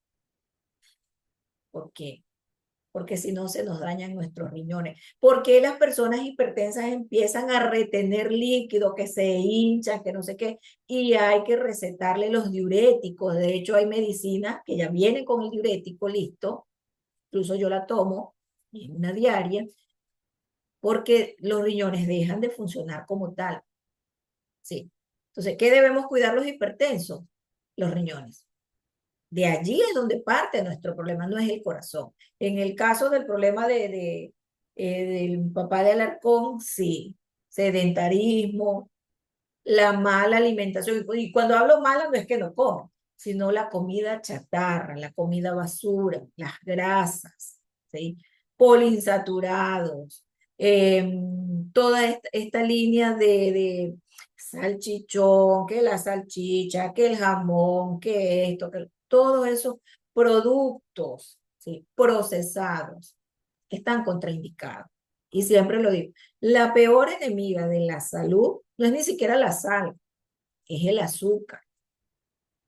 [SPEAKER 1] ¿Por qué? Porque si no se nos dañan nuestros riñones. ¿Por qué las personas hipertensas empiezan a retener líquido, que se hinchan, que no sé qué? Y hay que recetarle los diuréticos. De hecho, hay medicinas que ya vienen con el diurético listo, incluso yo la tomo en una diaria, porque los riñones dejan de funcionar como tal. ¿Sí? Entonces, ¿qué debemos cuidar los hipertensos? Los riñones. De allí es donde parte nuestro problema, no es el corazón. En el caso del problema del papá de Alarcón, sí, sedentarismo, la mala alimentación. Y cuando hablo mala no es que no coma, sino la comida chatarra, la comida basura, las grasas, ¿sí? Poliinsaturados, toda esta línea de salchichón, que la salchicha, que el jamón, que esto, que todos esos productos, ¿sí? Procesados están contraindicados. Y siempre lo digo, la peor enemiga de la salud no es ni siquiera la sal, es el azúcar.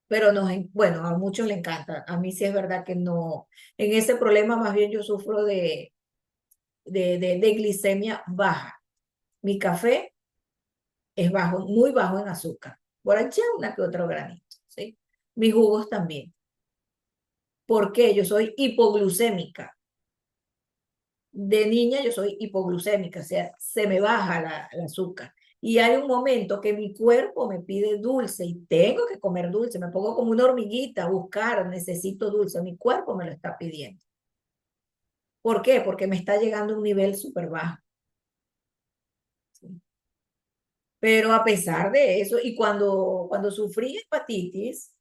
[SPEAKER 1] Pero bueno, a muchos le encanta. A mí sí es verdad que no. En ese problema más bien yo sufro de glicemia baja. Mi café es bajo, muy bajo en azúcar. Por allá una que otro granito, ¿sí? Mis jugos también. ¿Por qué? Yo soy hipoglucémica. De niña yo soy hipoglucémica, o sea, se me baja el azúcar. Y hay un momento que mi cuerpo me pide dulce y tengo que comer dulce, me pongo como una hormiguita a buscar, necesito dulce, mi cuerpo me lo está pidiendo. ¿Por qué? Porque me está llegando a un nivel súper bajo. ¿Sí? Pero a pesar de eso, y cuando sufrí hepatitis,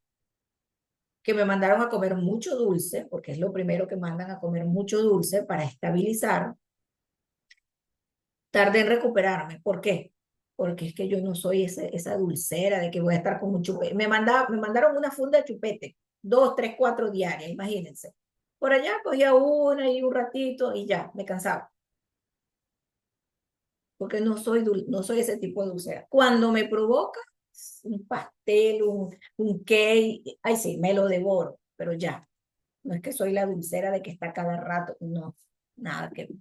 [SPEAKER 1] que me mandaron a comer mucho dulce, porque es lo primero que mandan a comer mucho dulce para estabilizar, tardé en recuperarme. ¿Por qué? Porque es que yo no soy esa dulcera de que voy a estar con un chupete. Me mandaron una funda de chupete, 2, 3, 4 diarias, imagínense. Por allá cogía una y un ratito y ya, me cansaba. Porque no soy ese tipo de dulcera. Cuando me provoca un pastel, un cake, ay sí, me lo devoro, pero ya. No es que soy la dulcera de que está cada rato, no, nada que ver.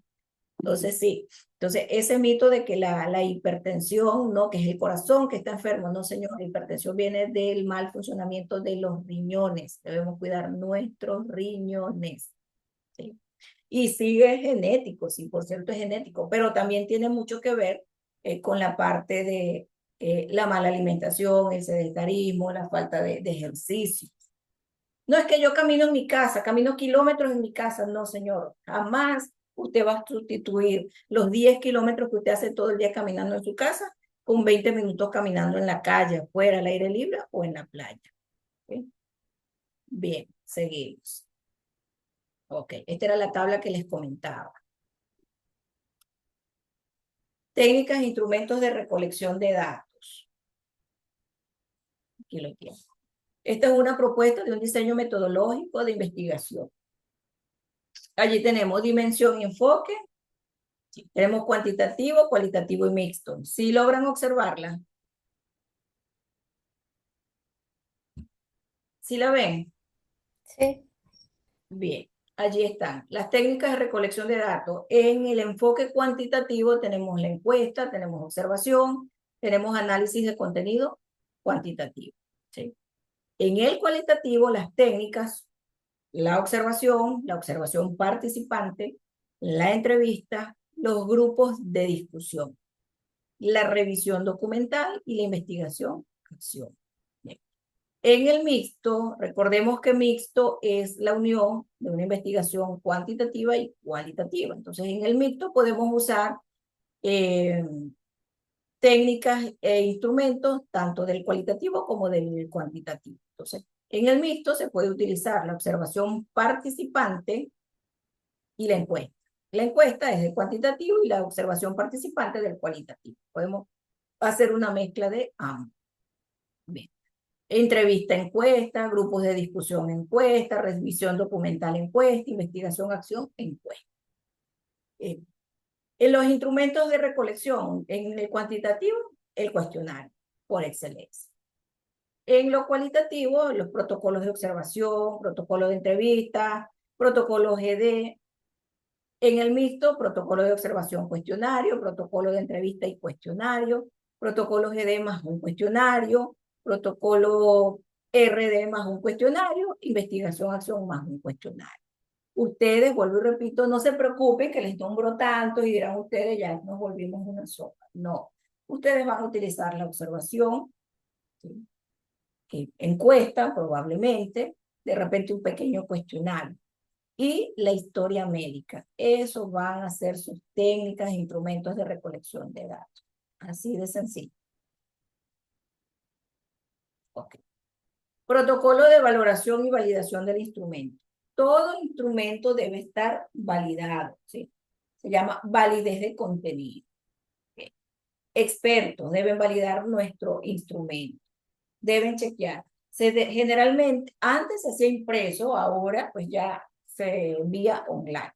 [SPEAKER 1] Entonces, sí. Entonces, ese mito de que la hipertensión, ¿no? Que es el corazón que está enfermo, no, señor, la hipertensión viene del mal funcionamiento de los riñones. Debemos cuidar nuestros riñones, ¿sí? Y sí es genético, sí, por cierto es genético, pero también tiene mucho que ver con la parte de la mala alimentación, el sedentarismo, la falta de ejercicio. No es que yo camino en mi casa, camino kilómetros en mi casa, no, señor, jamás usted va a sustituir los 10 kilómetros que usted hace todo el día caminando en su casa con 20 minutos caminando en la calle, afuera, al aire libre o en la playa. ¿Sí? Bien, seguimos. Ok, esta era la tabla que les comentaba. Técnicas e instrumentos de recolección de datos. Aquí lo tienen. Esta es una propuesta de un diseño metodológico de investigación. Allí tenemos dimensión y enfoque. Tenemos cuantitativo, cualitativo y mixto. ¿Sí logran observarla? ¿Sí la ven?
[SPEAKER 7] Sí.
[SPEAKER 1] Bien. allí están las técnicas de recolección de datos. En el enfoque cuantitativo tenemos la encuesta, tenemos observación, tenemos análisis de contenido cuantitativo. ¿Sí? En el cualitativo, las técnicas, la observación participante, la entrevista, los grupos de discusión, la revisión documental y la investigación acción. Bien. En el mixto, recordemos que mixto es la unión de una investigación cuantitativa y cualitativa. Entonces, en el mixto podemos usar técnicas e instrumentos tanto del cualitativo como del cuantitativo. Entonces, en el mixto se puede utilizar la observación participante y la encuesta. La encuesta es del cuantitativo y la observación participante del cualitativo. Podemos hacer una mezcla de ambos. Bien. Entrevista encuesta, grupos de discusión encuesta, revisión documental encuesta, investigación acción encuesta. En los instrumentos de recolección, en el cuantitativo, el cuestionario, por excelencia. En lo cualitativo, los protocolos de observación, protocolos de entrevista, protocolos GD. En el mixto, protocolo de observación cuestionario, protocolo de entrevista y cuestionario, protocolo GD más un cuestionario, protocolo RD más un cuestionario, investigación acción más un cuestionario. Ustedes, vuelvo y repito, no se preocupen que les nombro tantos y dirán ustedes ya nos volvimos una sopa. No, ustedes van a utilizar la observación, ¿sí? Encuesta probablemente, de repente un pequeño cuestionario. Y la historia médica. Eso van a ser sus técnicas e instrumentos de recolección de datos. Así de sencillo. Ok. Protocolo de valoración y validación del instrumento. Todo instrumento debe estar validado, ¿sí? Se llama validez de contenido. Okay. Expertos deben validar nuestro instrumento. Deben chequear. Generalmente, antes se hacía impreso, ahora pues ya se envía online.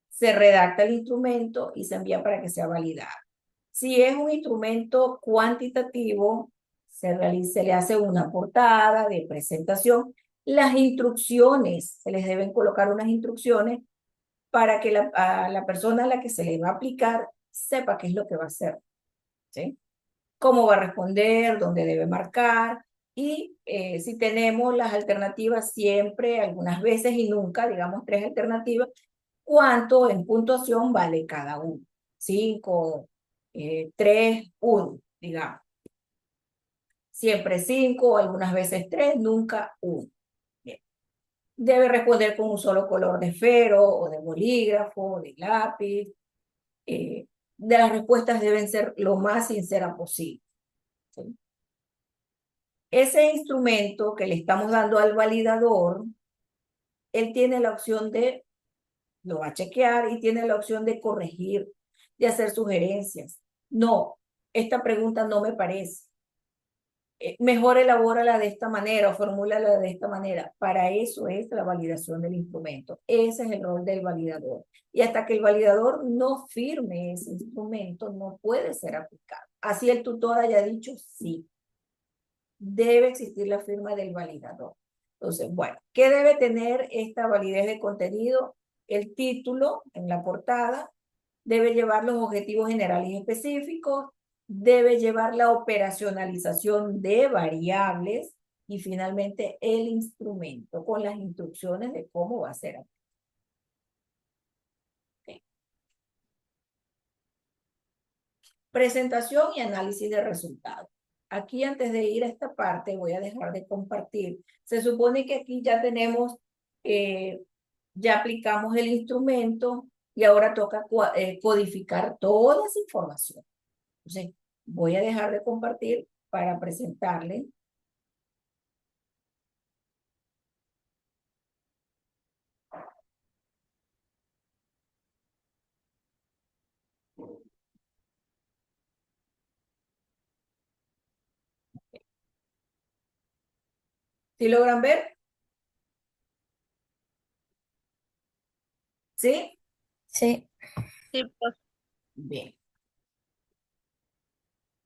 [SPEAKER 1] Se redacta el instrumento y se envía para que sea validado. Si es un instrumento cuantitativo, se le hace una portada de presentación. Las instrucciones, se les deben colocar unas instrucciones para que a la persona a la que se le va a aplicar sepa qué es lo que va a hacer, ¿sí? Cómo va a responder, dónde debe marcar, y si tenemos las alternativas siempre, algunas veces y nunca, digamos 3 alternativas, cuánto en puntuación vale cada uno. 5, 3, 1, digamos. Siempre 5, algunas veces 3, nunca 1. Bien. Debe responder con un solo color de esfero o de bolígrafo, o de lápiz. De las respuestas deben ser lo más sinceras posible. ¿Sí? Ese instrumento que le estamos dando al validador, él tiene la opción de, lo va a chequear y tiene la opción de corregir, de hacer sugerencias. No, esta pregunta no me parece. Mejor elabórala de esta manera o formúlala de esta manera. Para eso es la validación del instrumento. Ese es el rol del validador. Y hasta que el validador no firme ese instrumento, no puede ser aplicado. Así el tutor haya dicho sí. Debe existir la firma del validador. Entonces, bueno, ¿qué debe tener esta validez de contenido? El título en la portada debe llevar los objetivos generales y específicos, debe llevar la operacionalización de variables y finalmente el instrumento con las instrucciones de cómo va a ser. Okay. Presentación y análisis de resultados. Aquí antes de ir a esta parte voy a dejar de compartir. Se supone que aquí ya tenemos, ya aplicamos el instrumento y ahora toca codificar toda esa información. Entonces, voy a dejar de compartir para presentarle. ¿Sí logran ver? ¿Sí?
[SPEAKER 7] Sí.
[SPEAKER 9] Sí, pues.
[SPEAKER 1] Bien.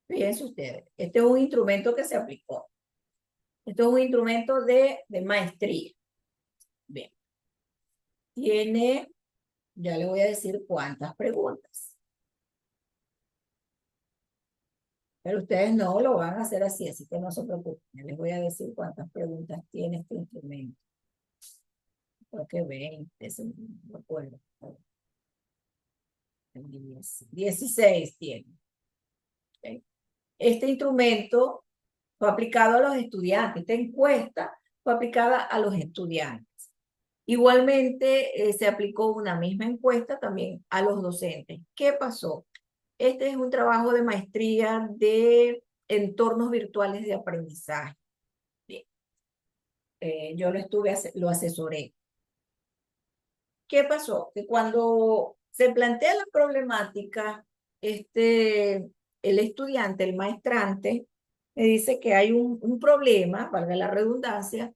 [SPEAKER 1] Fíjense ustedes, este es un instrumento que se aplicó. Esto es un instrumento de maestría. Bien. tiene, ya le voy a decir cuántas preguntas. Pero ustedes no lo van a hacer así que no se preocupen. Ya les voy a decir cuántas preguntas tiene este instrumento. Creo que 20, no me acuerdo. 16 tiene. ¿Okay? Este instrumento fue aplicado a los estudiantes. Esta encuesta fue aplicada a los estudiantes. Igualmente se aplicó una misma encuesta también a los docentes. ¿Qué pasó? Este es un trabajo de maestría de entornos virtuales de aprendizaje. Bien. Yo lo asesoré. ¿Qué pasó? Que cuando se plantea la problemática, el estudiante, el maestrante, me dice que hay un problema, valga la redundancia,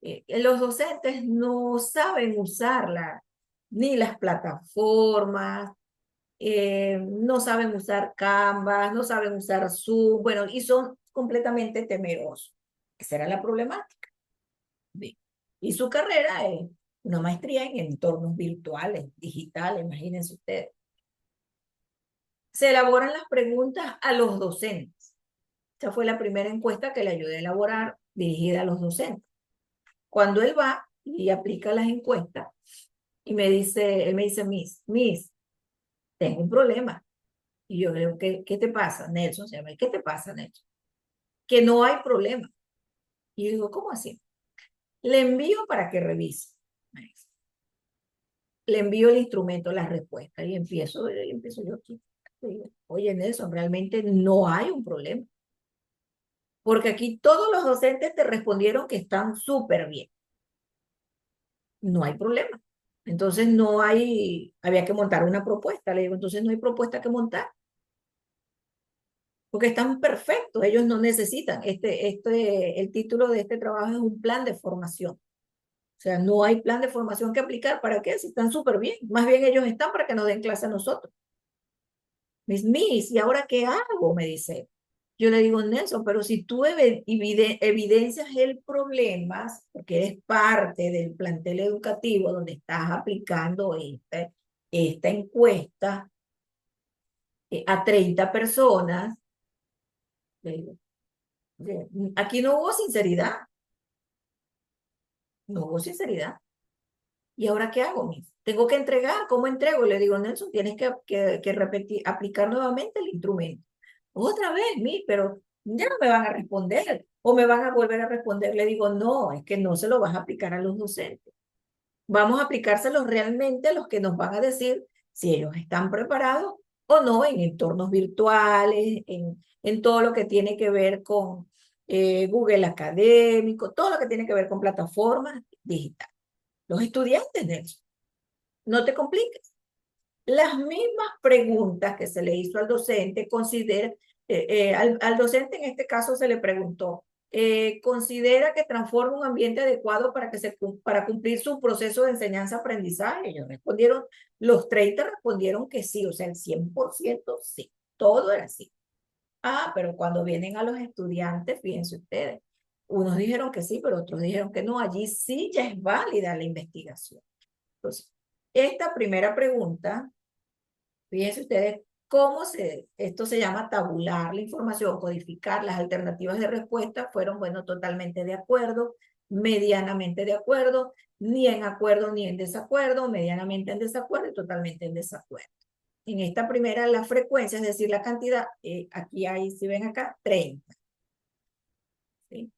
[SPEAKER 1] que los docentes no saben usarla, ni las plataformas, no saben usar Canvas, no saben usar Zoom, bueno, y son completamente temerosos. Esa era la problemática. Bien. Y su carrera es una maestría en entornos virtuales, digitales, imagínense ustedes. Se elaboran las preguntas a los docentes. Esa fue la primera encuesta que le ayudé a elaborar, dirigida a los docentes. Cuando él va y aplica las encuestas, y él me dice, Miss, tengo un problema. Y yo le digo, ¿qué te pasa, Nelson? Se llama, ¿qué te pasa, Nelson? Que no hay problema. Y yo digo, ¿cómo así? Le envío para que revise. Le envío el instrumento, la respuesta, y empiezo yo aquí. Oye, Nelson, realmente no hay un problema. Porque aquí todos los docentes te respondieron que están súper bien. No hay problema. Entonces había que montar una propuesta. Le digo, entonces no hay propuesta que montar. Porque están perfectos, ellos no necesitan. El título de este trabajo es un plan de formación. O sea, no hay plan de formación que aplicar. ¿Para qué? Si están súper bien. Más bien ellos están para que nos den clase a nosotros. Miss, ¿y ahora qué hago? Me dice. Yo le digo, Nelson, pero si tú evidencias el problema, porque eres parte del plantel educativo donde estás aplicando esta encuesta a 30 personas, le digo, aquí no hubo sinceridad. No hubo sinceridad. ¿Y ahora qué hago, Miss? Tengo que entregar. ¿Cómo entrego? Le digo, Nelson, tienes que repetir, aplicar nuevamente el instrumento. Otra vez, Miss, pero ya no me van a responder o me van a volver a responder. Le digo, no, es que no se lo vas a aplicar a los docentes. Vamos a aplicárselos realmente a los que nos van a decir si ellos están preparados o no en entornos virtuales, en todo lo que tiene que ver con Google Académico, todo lo que tiene que ver con plataformas digitales. Los estudiantes de eso. No te compliques. Las mismas preguntas que se le hizo al docente, al docente en este caso se le preguntó, ¿considera que transforma un ambiente adecuado para cumplir su proceso de enseñanza-aprendizaje? Ellos respondieron, los 30 respondieron que sí, o sea, el 100% sí, todo era así. Pero cuando vienen a los estudiantes, fíjense ustedes, unos dijeron que sí, pero otros dijeron que no, allí sí ya es válida la investigación. Entonces, esta primera pregunta, fíjense ustedes esto se llama tabular la información, codificar las alternativas de respuesta, fueron, bueno, totalmente de acuerdo, medianamente de acuerdo, ni en acuerdo ni en desacuerdo, medianamente en desacuerdo y totalmente en desacuerdo. En esta primera, la frecuencia, es decir, la cantidad, aquí hay, si ven acá, 30. ¿Sí?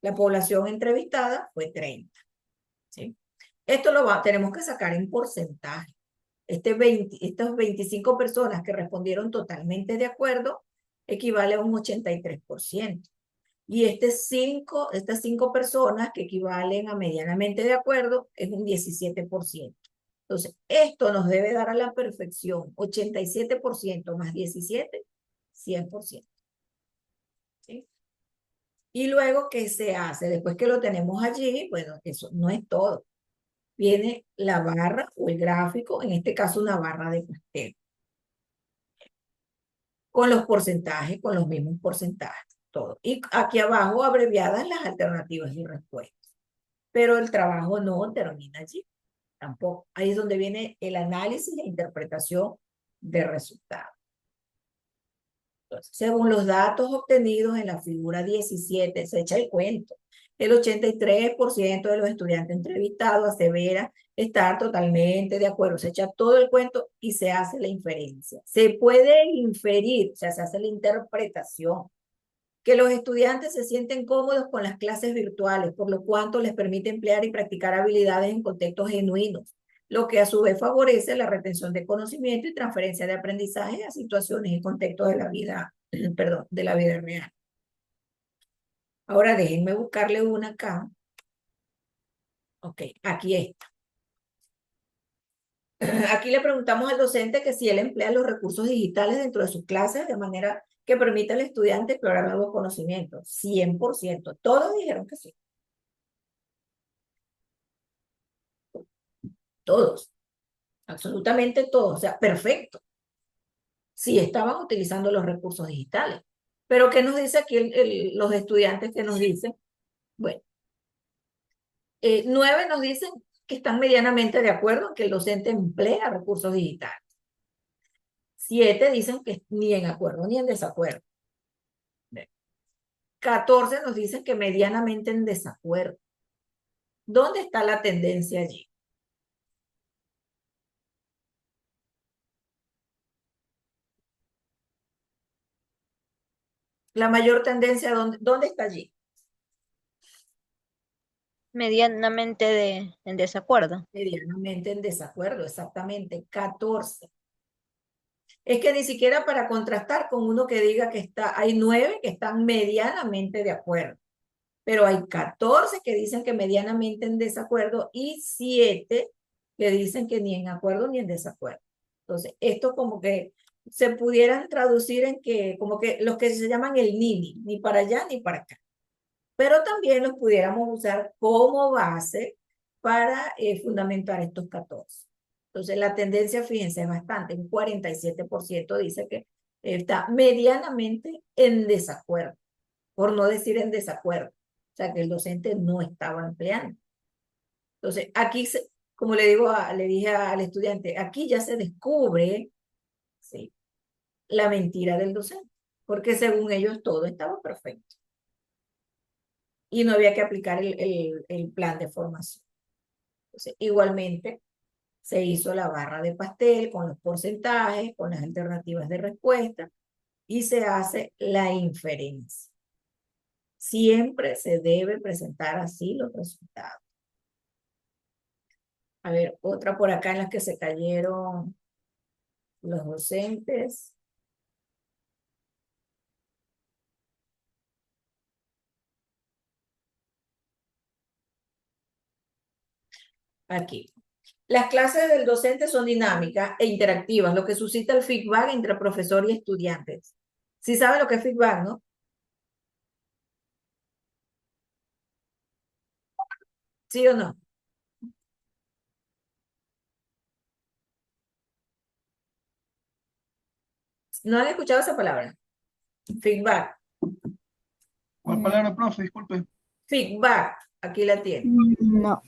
[SPEAKER 1] La población entrevistada fue 30. ¿Sí? Esto tenemos que sacar en porcentaje. Estas 25 personas que respondieron totalmente de acuerdo equivale a un 83%. Y estas 5 personas que equivalen a medianamente de acuerdo es un 17%. Entonces, esto nos debe dar a la perfección 87% más 17, 100%. ¿Sí? Y luego, ¿qué se hace? Después que lo tenemos allí, bueno, eso no es todo. Viene la barra o el gráfico, en este caso una barra de pastel, con los porcentajes, con los mismos porcentajes, todo. Y aquí abajo abreviadas las alternativas y respuestas. Pero el trabajo no termina allí. tampoco. Ahí es donde viene el análisis e interpretación de resultados. Entonces, según los datos obtenidos en la figura 17, se echa el cuento. El 83% de los estudiantes entrevistados asevera estar totalmente de acuerdo. Se echa todo el cuento y se hace la inferencia. Se puede inferir, o sea, se hace la interpretación, que los estudiantes se sienten cómodos con las clases virtuales, por lo cuanto les permite emplear y practicar habilidades en contextos genuinos, lo que a su vez favorece la retención de conocimiento y transferencia de aprendizaje a situaciones y contextos de la vida, perdón, de la vida real. Ahora déjenme buscarle una acá. Ok, aquí está. Aquí le preguntamos al docente que si él emplea los recursos digitales dentro de sus clases de manera que permita al estudiante explorar nuevos conocimientos. 100%. Todos dijeron que sí. Todos. Absolutamente todos. O sea, perfecto. Sí estaban utilizando los recursos digitales. Pero ¿qué nos dice aquí los estudiantes que nos dicen? Bueno, 9 nos dicen que están medianamente de acuerdo en que el docente emplea recursos digitales. 7 dicen que ni en acuerdo ni en desacuerdo. 14 nos dicen que medianamente en desacuerdo. ¿Dónde está la tendencia allí? La mayor tendencia, ¿dónde está allí?
[SPEAKER 9] Medianamente en desacuerdo.
[SPEAKER 1] Medianamente en desacuerdo, exactamente. 14. Es que ni siquiera para contrastar con uno que diga que hay 9 que están medianamente de acuerdo, pero hay 14 que dicen que medianamente en desacuerdo y 7 que dicen que ni en acuerdo ni en desacuerdo. Entonces, esto como que se pudieran traducir en que, como que los que se llaman el ni para allá ni para acá. Pero también los pudiéramos usar como base para fundamentar estos 14. Entonces, la tendencia, fíjense, es bastante. Un 47% dice que está medianamente en desacuerdo, por no decir en desacuerdo. O sea, que el docente no estaba empleando. Entonces, aquí, como le dije al estudiante, aquí ya se descubre, ¿sí?, la mentira del docente, porque según ellos todo estaba perfecto y no había que aplicar el plan de formación. Entonces, igualmente, se hizo la barra de pastel con los porcentajes, con las alternativas de respuesta y se hace la inferencia. Siempre se debe presentar así los resultados. A ver, otra por acá en las que se cayeron los docentes. Aquí. Las clases del docente son dinámicas e interactivas, lo que suscita el feedback entre profesor y estudiantes. ¿Sí sabe lo que es feedback, no? ¿Sí o no? ¿No han escuchado esa palabra? Feedback.
[SPEAKER 5] ¿Cuál palabra, profe? Disculpe.
[SPEAKER 1] Feedback. Aquí la tiene.
[SPEAKER 8] No.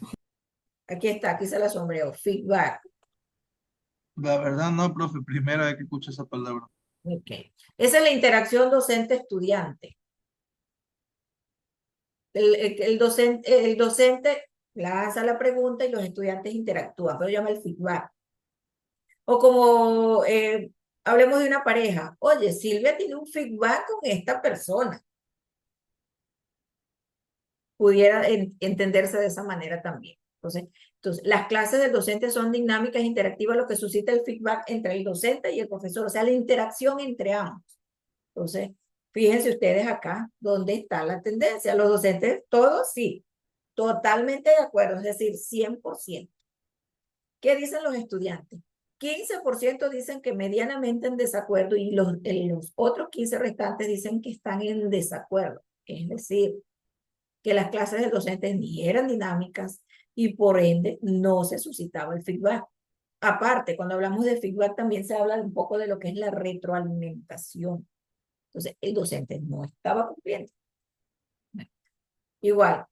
[SPEAKER 1] Aquí está, aquí se la sombreó. Feedback.
[SPEAKER 5] La verdad no, profe, primera vez que escucho esa palabra.
[SPEAKER 1] Ok. Esa es la interacción docente-estudiante. El docente lanza la pregunta y los estudiantes interactúan, pero llama el feedback. O como hablemos de una pareja. Oye, Silvia tiene un feedback con esta persona. Pudiera entenderse de esa manera también. Entonces, las clases del docente son dinámicas e interactivas, lo que suscita el feedback entre el docente y el profesor, o sea, la interacción entre ambos. Entonces, fíjense ustedes acá, ¿dónde está la tendencia? Los docentes, todos sí, totalmente de acuerdo, es decir, 100%. ¿Qué dicen los estudiantes? 15% dicen que medianamente en desacuerdo y los otros 15 restantes dicen que están en desacuerdo. Es decir, que las clases del docente ni eran dinámicas y por ende no se suscitaba el feedback. Aparte, cuando hablamos de feedback también se habla un poco de lo que es la retroalimentación. Entonces, el docente no estaba cumpliendo. Igual,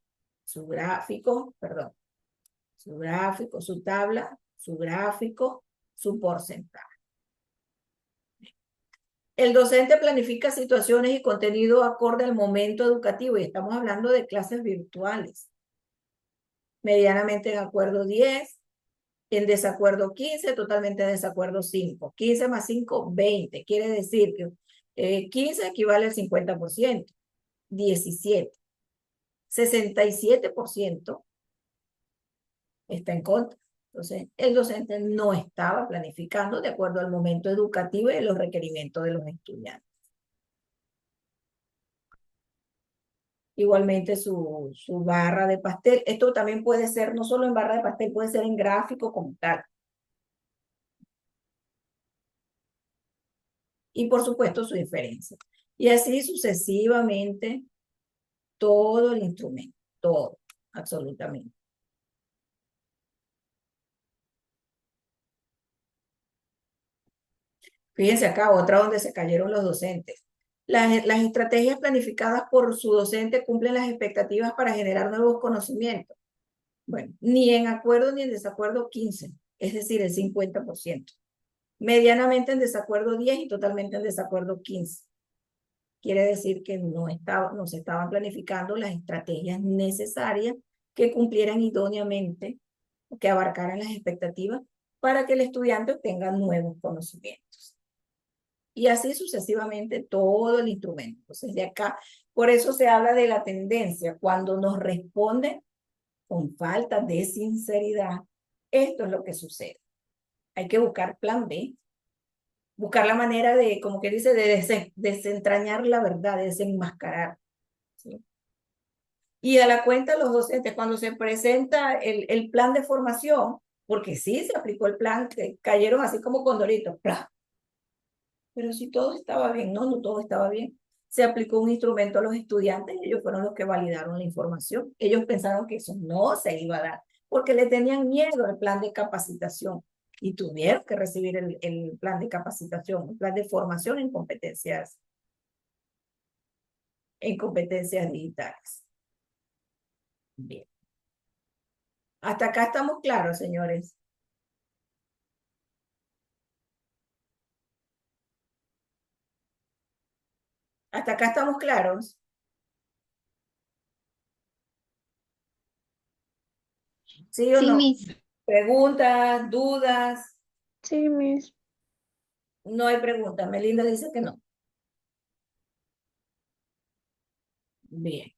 [SPEAKER 1] su gráfico, perdón, su gráfico, su tabla, su gráfico, su porcentaje. El docente planifica situaciones y contenido acorde al momento educativo, y estamos hablando de clases virtuales. Medianamente en acuerdo 10, en desacuerdo 15, totalmente en desacuerdo 5. 15 más 5, 20. Quiere decir que 15 equivale al 50%, 17. 67% está en contra. Entonces, el docente no estaba planificando de acuerdo al momento educativo y los requerimientos de los estudiantes. Igualmente su barra de pastel. Esto también puede ser, no solo en barra de pastel, puede ser en gráfico como tal. Y por supuesto su diferencia. Y así sucesivamente todo el instrumento, todo, absolutamente. Fíjense acá, otra donde se cayeron los docentes. Las estrategias planificadas por su docente cumplen las expectativas para generar nuevos conocimientos. Bueno, ni en acuerdo ni en desacuerdo 15, es decir, el 50%. Medianamente en desacuerdo 10 y totalmente en desacuerdo 15. Quiere decir que no se estaban planificando las estrategias necesarias que cumplieran idóneamente, que abarcaran las expectativas para que el estudiante obtenga nuevos conocimientos. Y así sucesivamente todo el instrumento. Entonces, de acá, por eso se habla de la tendencia. Cuando nos responden con falta de sinceridad, esto es lo que sucede. Hay que buscar plan B, buscar la manera de, como que dice, de desentrañar la verdad, de desenmascarar. ¿Sí? Y a la cuenta los docentes, cuando se presenta el plan de formación, porque sí se aplicó el plan, que cayeron así como condoritos, ¡plá! Pero si todo estaba bien, no todo estaba bien. Se aplicó un instrumento a los estudiantes y ellos fueron los que validaron la información. Ellos pensaron que eso no se iba a dar, porque le tenían miedo al plan de capacitación y tuvieron que recibir el plan de capacitación, el plan de formación en competencias digitales. Bien. Hasta acá estamos claros, señores. Hasta acá estamos claros. ¿Sí o
[SPEAKER 8] Sí,
[SPEAKER 1] no?
[SPEAKER 8] Miss.
[SPEAKER 1] ¿Preguntas, dudas?
[SPEAKER 4] Sí, Miss.
[SPEAKER 1] No hay preguntas. Melinda dice que no. Bien.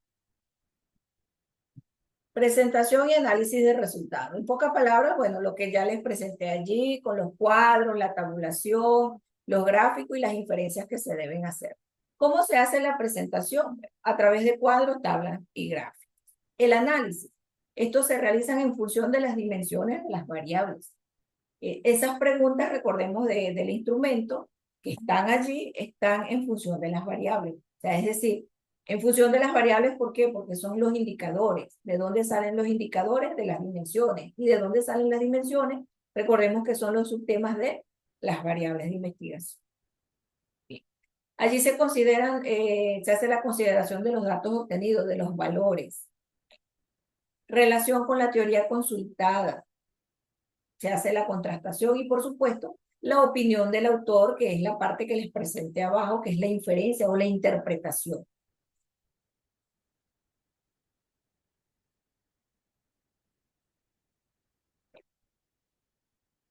[SPEAKER 1] Presentación y análisis de resultados. En pocas palabras, bueno, lo que ya les presenté allí con los cuadros, la tabulación, los gráficos y las inferencias que se deben hacer. ¿Cómo se hace la presentación? A través de cuadros, tablas y gráficos. El análisis. Estos se realizan en función de las dimensiones de las variables. Esas preguntas, recordemos, del instrumento que están allí, están en función de las variables. O sea, es decir, en función de las variables, ¿por qué? Porque son los indicadores. ¿De dónde salen los indicadores? De las dimensiones. ¿Y de dónde salen las dimensiones? Recordemos que son los subtemas de las variables de investigación. Bien. Allí se consideran, se hace la consideración de los datos obtenidos, de los valores. Relación con la teoría consultada. Se hace la contrastación y, por supuesto, la opinión del autor, que es la parte que les presenté abajo, que es la inferencia o la interpretación.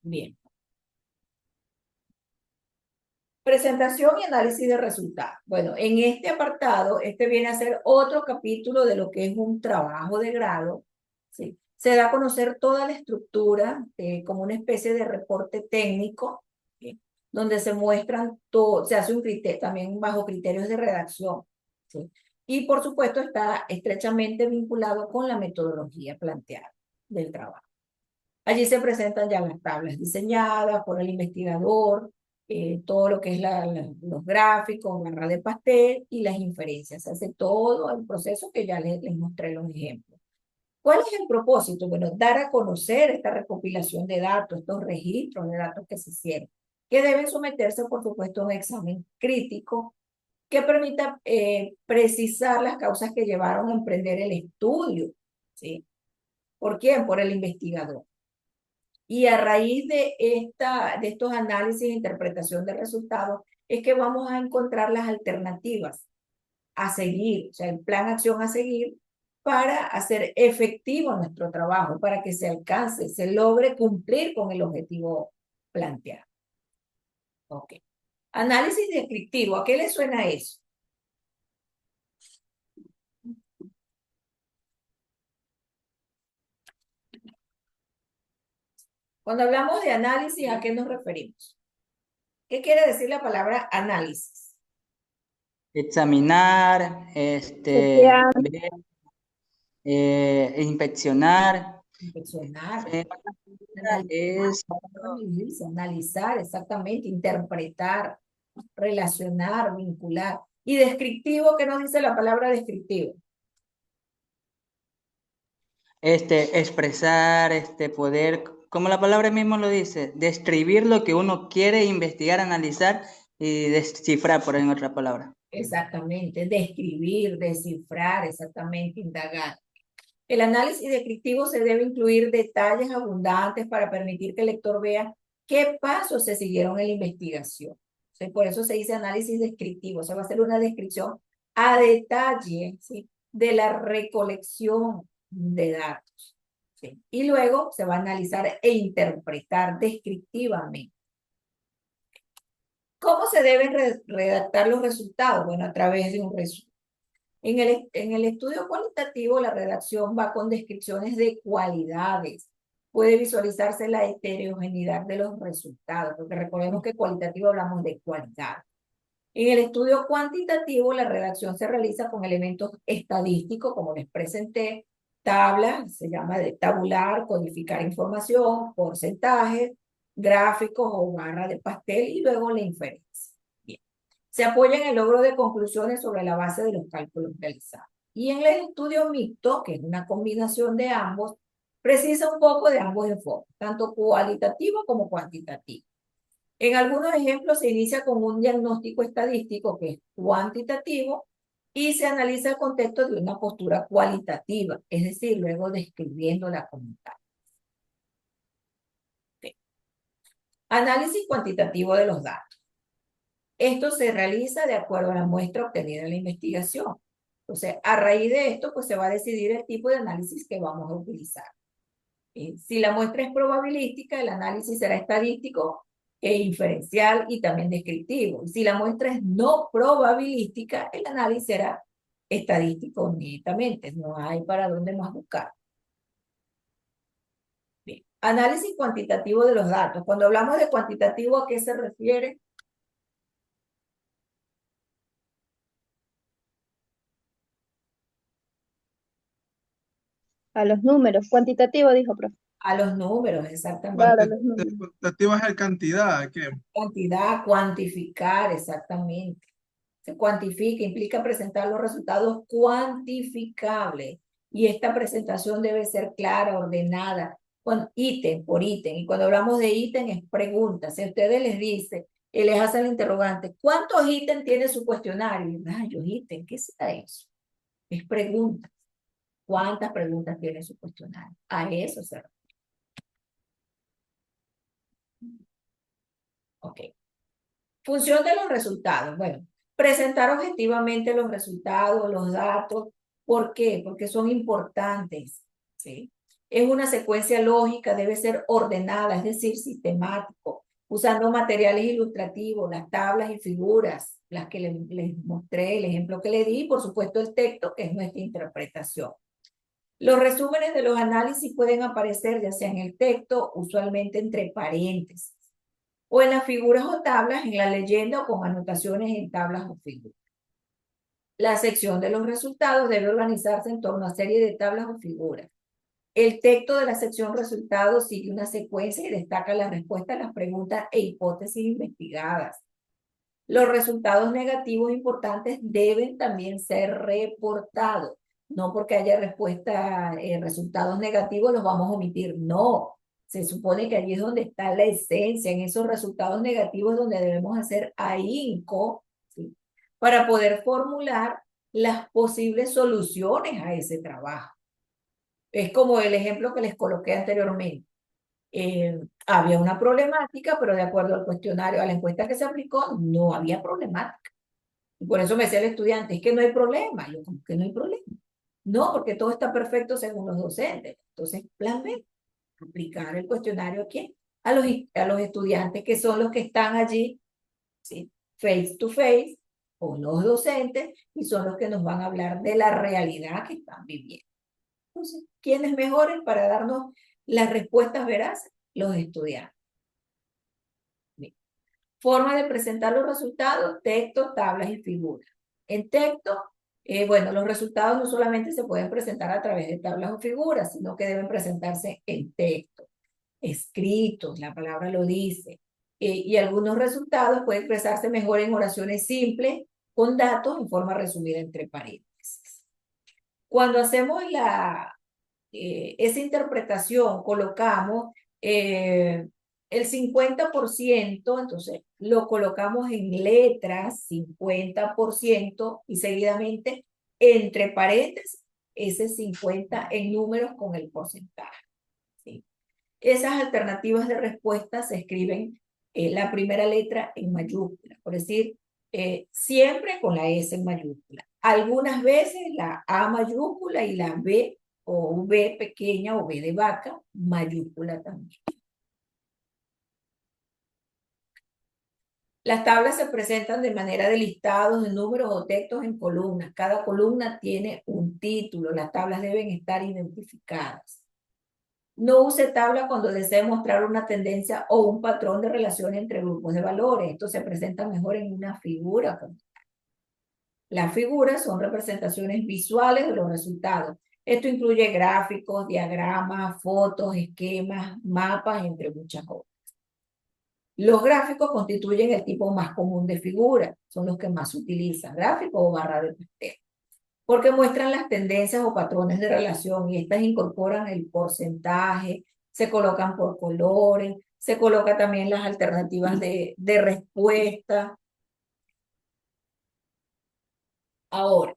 [SPEAKER 1] Bien. Presentación y análisis de resultados. Bueno, en este apartado, este viene a ser otro capítulo de lo que es un trabajo de grado, ¿sí? Se da a conocer toda la estructura como una especie de reporte técnico, ¿sí? Donde se muestran todo, se hace un criterio, también bajo criterios de redacción, ¿sí? Y por supuesto está estrechamente vinculado con la metodología planteada del trabajo. Allí se presentan ya las tablas diseñadas por el investigador, todo lo que es los gráficos, barra de pastel y las inferencias. Se hace todo el proceso que ya les mostré los ejemplos. ¿Cuál es el propósito? Bueno, dar a conocer esta recopilación de datos, estos registros de datos que se hicieron, que deben someterse, por supuesto, a un examen crítico que permita precisar las causas que llevaron a emprender el estudio, ¿sí? ¿Por quién? Por el investigador. Y a raíz de estos análisis e interpretación de resultados, es que vamos a encontrar las alternativas a seguir, o sea, el plan de acción a seguir para hacer efectivo nuestro trabajo, para que se alcance, se logre cumplir con el objetivo planteado. Ok. Análisis descriptivo, ¿a qué le suena eso? Cuando hablamos de análisis, ¿a qué nos referimos? ¿Qué quiere decir la palabra análisis?
[SPEAKER 6] Examinar,
[SPEAKER 4] Chequear.
[SPEAKER 6] ver, inspeccionar.
[SPEAKER 1] Inspeccionar,
[SPEAKER 6] Es
[SPEAKER 1] analizar, exactamente, interpretar, relacionar, vincular. Y descriptivo, ¿qué nos dice la palabra descriptivo?
[SPEAKER 6] expresar, poder, como la palabra mismo lo dice, describir lo que uno quiere investigar, analizar y descifrar, por ahí en otra palabra.
[SPEAKER 1] Exactamente, describir, descifrar, exactamente, indagar. El análisis descriptivo se debe incluir detalles abundantes para permitir que el lector vea qué pasos se siguieron en la investigación. Entonces, por eso se dice análisis descriptivo. O sea, va a ser una descripción a detalle, ¿sí?, de la recolección de datos, ¿sí? Y luego se va a analizar e interpretar descriptivamente. ¿Cómo se deben redactar los resultados? Bueno, a través de un resumen. En el estudio cualitativo, la redacción va con descripciones de cualidades. Puede visualizarse la heterogeneidad de los resultados, porque recordemos que cualitativo hablamos de cualidad. En el estudio cuantitativo, la redacción se realiza con elementos estadísticos, como les presenté, tablas, se llama de tabular, codificar información, porcentajes, gráficos o barra de pastel, y luego la inferencia. Bien. Se apoya en el logro de conclusiones sobre la base de los cálculos realizados. Y en el estudio mixto, que es una combinación de ambos, precisa un poco de ambos enfoques, tanto cualitativo como cuantitativo. En algunos ejemplos se inicia con un diagnóstico estadístico que es cuantitativo y se analiza el contexto de una postura cualitativa, es decir, luego describiéndola como tal. Okay. Análisis cuantitativo de los datos. Esto se realiza de acuerdo a la muestra obtenida en la investigación. Entonces, a raíz de esto, pues se va a decidir el tipo de análisis que vamos a utilizar. Si la muestra es probabilística, el análisis será estadístico e inferencial y también descriptivo. Si la muestra es no probabilística, el análisis será estadístico netamente. No hay para dónde más buscar. Bien. Análisis cuantitativo de los datos. Cuando hablamos de cuantitativo, ¿a qué se refiere?
[SPEAKER 4] A los números. Cuantitativo, dijo, profe.
[SPEAKER 1] A los números, exactamente.
[SPEAKER 4] Claro, a los números.
[SPEAKER 5] Cuantitativa es cantidad, ¿qué?
[SPEAKER 1] Cantidad, cuantificar, exactamente. Se cuantifica, implica presentar los resultados cuantificables. Y esta presentación debe ser clara, ordenada, con ítem por ítem. Y cuando hablamos de ítem es pregunta. Si a ustedes les dice, y les hacen el interrogante, ¿cuántos ítems tiene su cuestionario? Rayos, ítem, ¿qué será eso? Es pregunta. ¿Cuántas preguntas tiene su cuestionario? A eso se refiere. Ok. Función de los resultados. Bueno, presentar objetivamente los resultados, los datos. ¿Por qué? Porque son importantes, ¿sí? Es una secuencia lógica, debe ser ordenada, es decir, sistemático, usando materiales ilustrativos, las tablas y figuras, las que les mostré, el ejemplo que le di, y por supuesto el texto, que es nuestra interpretación. Los resúmenes de los análisis pueden aparecer ya sea en el texto, usualmente entre paréntesis, o en las figuras o tablas, en la leyenda o con anotaciones en tablas o figuras. La sección de los resultados debe organizarse en torno a serie de tablas o figuras. El texto de la sección resultados sigue una secuencia y destaca la respuesta a las preguntas e hipótesis investigadas. Los resultados negativos importantes deben también ser reportados. No porque haya resultados negativos los vamos a omitir, no. Se supone que allí es donde está la esencia, en esos resultados negativos donde debemos hacer ahínco, ¿sí?, para poder formular las posibles soluciones a ese trabajo. Es como el ejemplo que les coloqué anteriormente. Había una problemática, pero de acuerdo al cuestionario, a la encuesta que se aplicó, no había problemática. Y por eso me decía el estudiante, es que no hay problema. Yo, ¿cómo que no hay problema? No, porque todo está perfecto según los docentes. Entonces, plan B, aplicar el cuestionario aquí a los estudiantes que son los que están allí, ¿sí? Face to face, con los docentes, y son los que nos van a hablar de la realidad que están viviendo. Entonces, ¿quiénes mejores para darnos las respuestas veraces? Los estudiantes. Bien. Forma de presentar los resultados, texto, tablas y figuras. En texto, bueno, los resultados no solamente se pueden presentar a través de tablas o figuras, sino que deben presentarse en texto, escritos, la palabra lo dice. Y algunos resultados pueden expresarse mejor en oraciones simples, con datos en forma resumida entre paréntesis. Cuando hacemos esa interpretación, colocamos el 50%, entonces lo colocamos en letras, 50%, y seguidamente entre paréntesis, ese 50 en números con el porcentaje. ¿Sí? Esas alternativas de respuesta se escriben la primera letra en mayúscula, por decir, siempre con la S en mayúscula. Algunas veces la A mayúscula y la B o V pequeña o V de vaca mayúscula también. Las tablas se presentan de manera de listados de números o textos en columnas. Cada columna tiene un título. Las tablas deben estar identificadas. No use tabla cuando desee mostrar una tendencia o un patrón de relación entre grupos de valores. Esto se presenta mejor en una figura. Las figuras son representaciones visuales de los resultados. Esto incluye gráficos, diagramas, fotos, esquemas, mapas, entre muchas otras. Los gráficos constituyen el tipo más común de figura, son los que más se utilizan, gráfico o barra de pastel, porque muestran las tendencias o patrones de relación y estas incorporan el porcentaje, se colocan por colores, se coloca también las alternativas de respuesta. Ahora,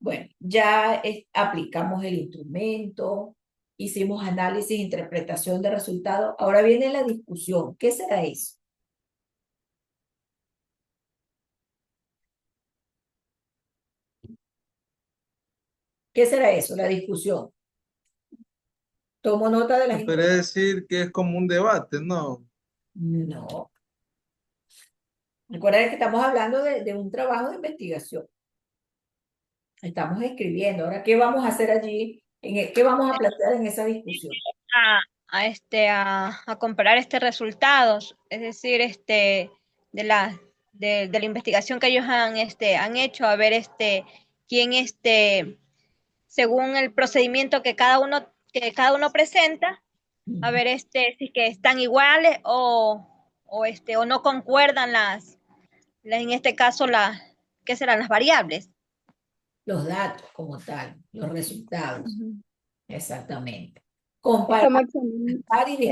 [SPEAKER 1] bueno, ya aplicamos el instrumento, hicimos análisis, interpretación de resultados. Ahora viene la discusión. ¿Qué será eso? ¿Qué será eso? La discusión. Tomo nota de las...
[SPEAKER 5] Se podría decir que es como un debate, ¿no?
[SPEAKER 1] No. Recuerda que estamos hablando de un trabajo de investigación. Estamos escribiendo. Ahora, ¿qué vamos a hacer allí? ¿Qué vamos a plantear en esa discusión?
[SPEAKER 9] A comparar resultados, es decir, de la investigación que ellos han hecho, a ver quién según el procedimiento que cada uno presenta, a ver si que están iguales o no concuerdan en este caso ¿qué serán las variables?
[SPEAKER 1] Los datos como tal, los resultados. Exactamente.
[SPEAKER 4] Es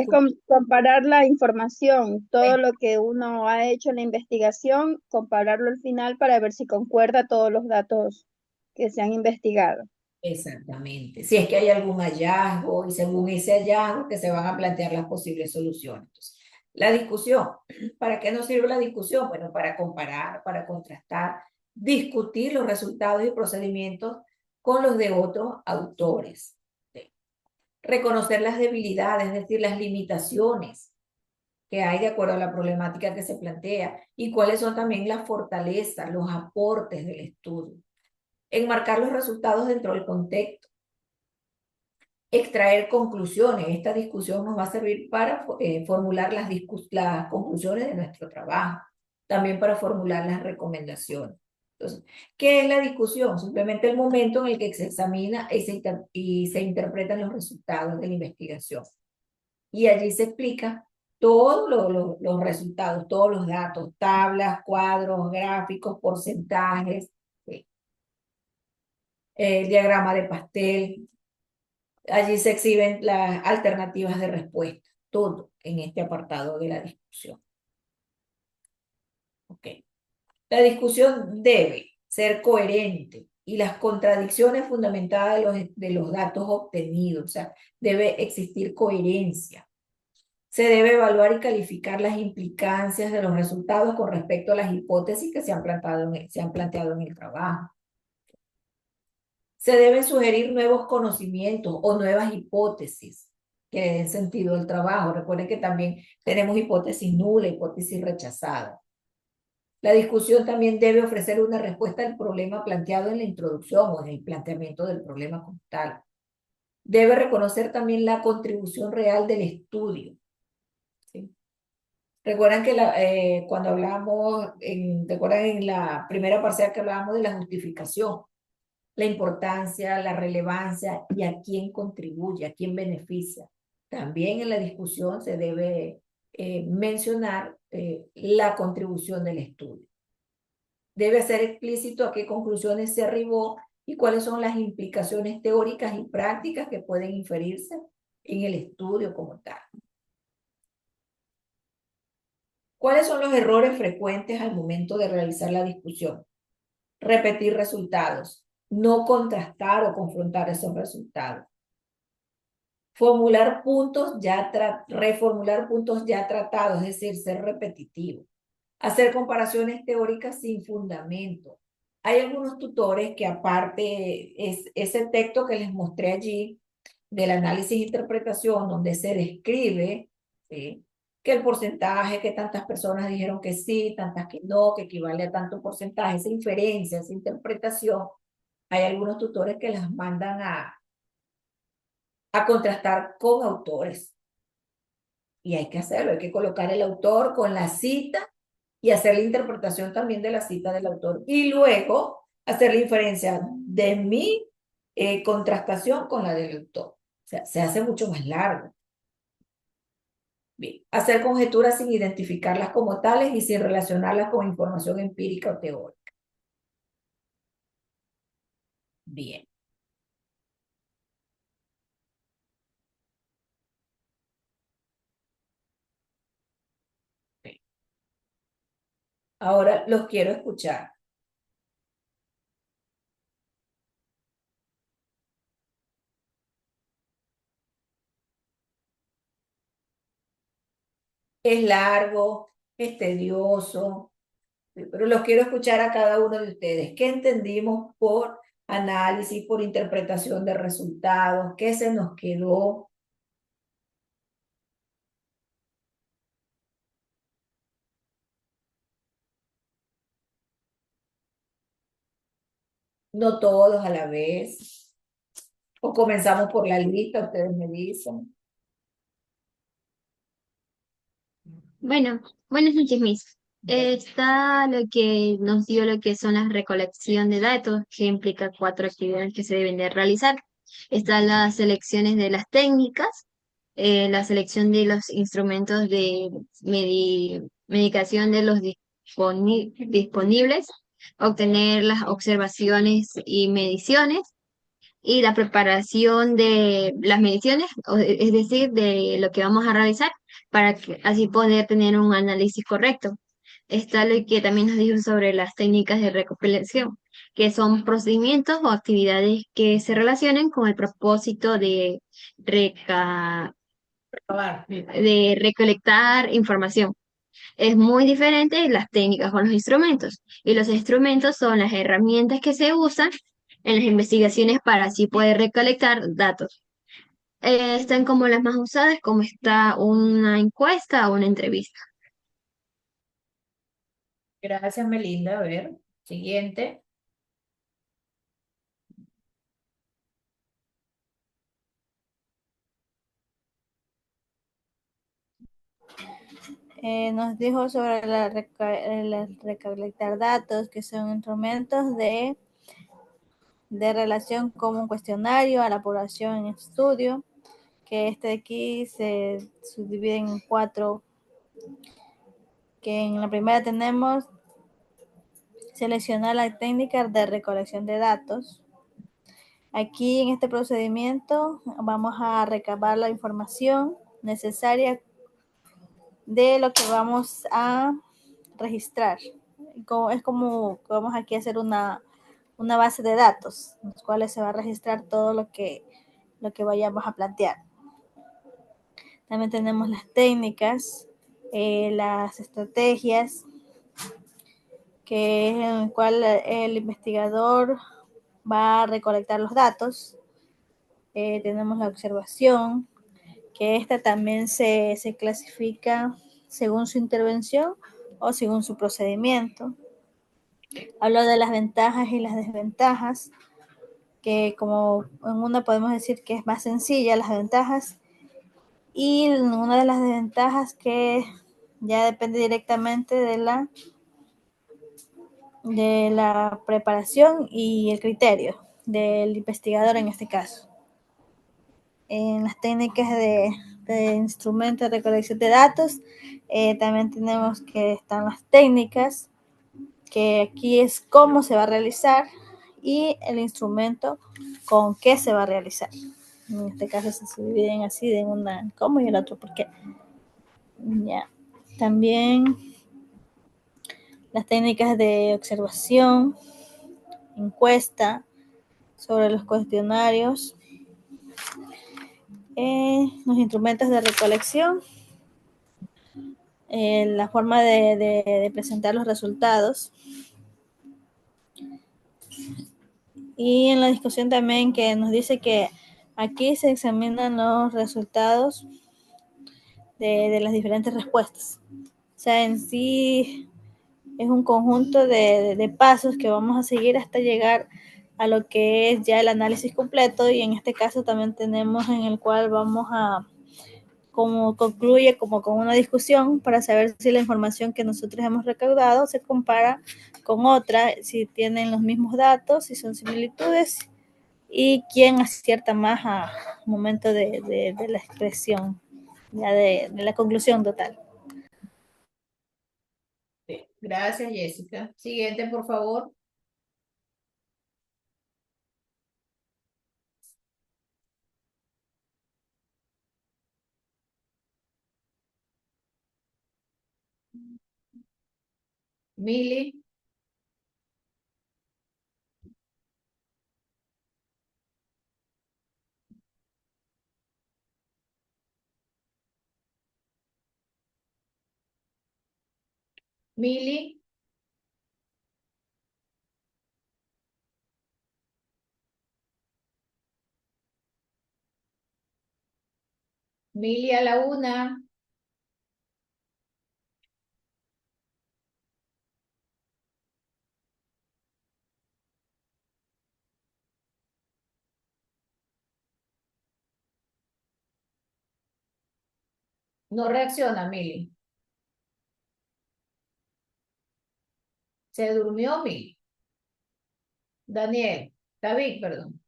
[SPEAKER 4] como comparar la información, todo lo que uno ha hecho en la investigación, compararlo al final para ver si concuerda todos los datos que se han investigado.
[SPEAKER 1] Exactamente. Si es que hay algún hallazgo y según ese hallazgo que se van a plantear las posibles soluciones. Entonces, la discusión. ¿Para qué nos sirve la discusión? Bueno, para comparar, para contrastar, discutir los resultados y procedimientos con los de otros autores. ¿Sí? Reconocer las debilidades, es decir, las limitaciones que hay de acuerdo a la problemática que se plantea y cuáles son también las fortalezas, los aportes del estudio. Enmarcar los resultados dentro del contexto. Extraer conclusiones. Esta discusión nos va a servir para formular las conclusiones de nuestro trabajo. También para formular las recomendaciones. Entonces, ¿qué es la discusión? Simplemente el momento en el que se examina y se interpretan los resultados de la investigación. Y allí se explica todos los resultados, todos los datos, tablas, cuadros, gráficos, porcentajes, diagrama de pastel. Allí se exhiben las alternativas de respuesta, todo en este apartado de la discusión. Ok. La discusión debe ser coherente, y las contradicciones fundamentadas de los datos obtenidos. O sea, debe existir coherencia. Se debe evaluar y calificar las implicancias de los resultados con respecto a las hipótesis que se han planteado en el trabajo. Se deben sugerir nuevos conocimientos o nuevas hipótesis que le den sentido al trabajo. Recuerden que también tenemos hipótesis nula, hipótesis rechazada. La discusión también debe ofrecer una respuesta al problema planteado en la introducción o en el planteamiento del problema como tal. Debe reconocer también la contribución real del estudio. ¿Sí? Recuerdan que cuando hablamos, recuerdan en la primera parcial que hablábamos de la justificación, la importancia, la relevancia y a quién contribuye, a quién beneficia. También en la discusión se debe mencionar la contribución del estudio. Debe ser explícito a qué conclusiones se arribó y cuáles son las implicaciones teóricas y prácticas que pueden inferirse en el estudio como tal. ¿Cuáles son los errores frecuentes al momento de realizar la discusión? Repetir resultados, no contrastar o confrontar esos resultados. Reformular puntos ya tratados, es decir, ser repetitivo. Hacer comparaciones teóricas sin fundamento. Hay algunos tutores que aparte es ese texto que les mostré allí del análisis e interpretación donde se describe, ¿sí?, que el porcentaje, que tantas personas dijeron que sí, tantas que no, que equivale a tanto porcentaje, esa inferencia, esa interpretación. Hay algunos tutores que las mandan a contrastar con autores. Y hay que hacerlo, hay que colocar el autor con la cita y hacer la interpretación también de la cita del autor. Y luego hacer la inferencia de mi contrastación con la del autor. O sea, se hace mucho más largo. Bien, hacer conjeturas sin identificarlas como tales y sin relacionarlas con información empírica o teórica. Bien. Bien. Ahora los quiero escuchar. Es largo, es tedioso, pero los quiero escuchar a cada uno de ustedes. ¿Qué entendimos por análisis, por interpretación de resultados? ¿Qué se nos quedó? No todos a la vez. O comenzamos por la lista, ustedes me dicen.
[SPEAKER 3] Bueno, buenas noches, Miss. Está lo que nos dio lo que son las recolección de datos, que implica 4 actividades que se deben de realizar. Están las selecciones de las técnicas, la selección de los instrumentos de medicación de los disponibles, obtener las observaciones y mediciones, y la preparación de las mediciones, es decir, de lo que vamos a realizar, para que así poder tener un análisis correcto. Está lo que también nos dijo sobre las técnicas de recopilación, que son procedimientos o actividades que se relacionen con el propósito de recolectar información. Es muy diferente las técnicas con los instrumentos. Y los instrumentos son las herramientas que se usan en las investigaciones para así poder recolectar datos. Están como las más usadas, como está una encuesta o una entrevista.
[SPEAKER 1] Gracias, Melinda. A ver, siguiente.
[SPEAKER 8] Nos dijo sobre el recolectar datos, que son instrumentos de relación como un cuestionario a la población en estudio, que este de aquí se subdivide en 4, que en la primera tenemos seleccionar la técnica de recolección de datos. Aquí en este procedimiento vamos a recabar la información necesaria de lo que vamos a registrar. Es como vamos aquí a hacer una una base de datos, en los cuales se va a registrar todo lo que vayamos a plantear. También tenemos las técnicas, las estrategias, que es en el cual el investigador va a recolectar los datos. Tenemos la observación, que esta también se clasifica según su intervención o según su procedimiento. Hablo de las ventajas y las desventajas, que como en una podemos decir que es más sencilla las ventajas, y una de las desventajas que ya depende directamente de la preparación y el criterio del investigador en este caso. En las técnicas de instrumentos de recolección de datos, también tenemos que están las técnicas, que aquí es cómo se va a realizar, y el instrumento con qué se va a realizar. En este caso se dividen así, de una cómo y el otro por qué. Ya. También las técnicas de observación, encuesta, sobre los cuestionarios, los instrumentos de recolección, la forma de presentar los resultados, y en la discusión también que nos dice que aquí se examinan los resultados de las diferentes respuestas. O sea, en sí es un conjunto de pasos que vamos a seguir hasta llegar a lo que es ya el análisis completo, y en este caso también tenemos en el cual vamos a, como concluye como con una discusión para saber si la información que nosotros hemos recaudado se compara con otra, si tienen los mismos datos, si son similitudes, y quién acierta más al momento de la expresión, ya de la conclusión total.
[SPEAKER 1] Gracias, Jessica. Siguiente, por favor. Mili. Mili. Mili a la una. No reacciona, Mili. Se durmió, Mili. Daniel. David, perdón.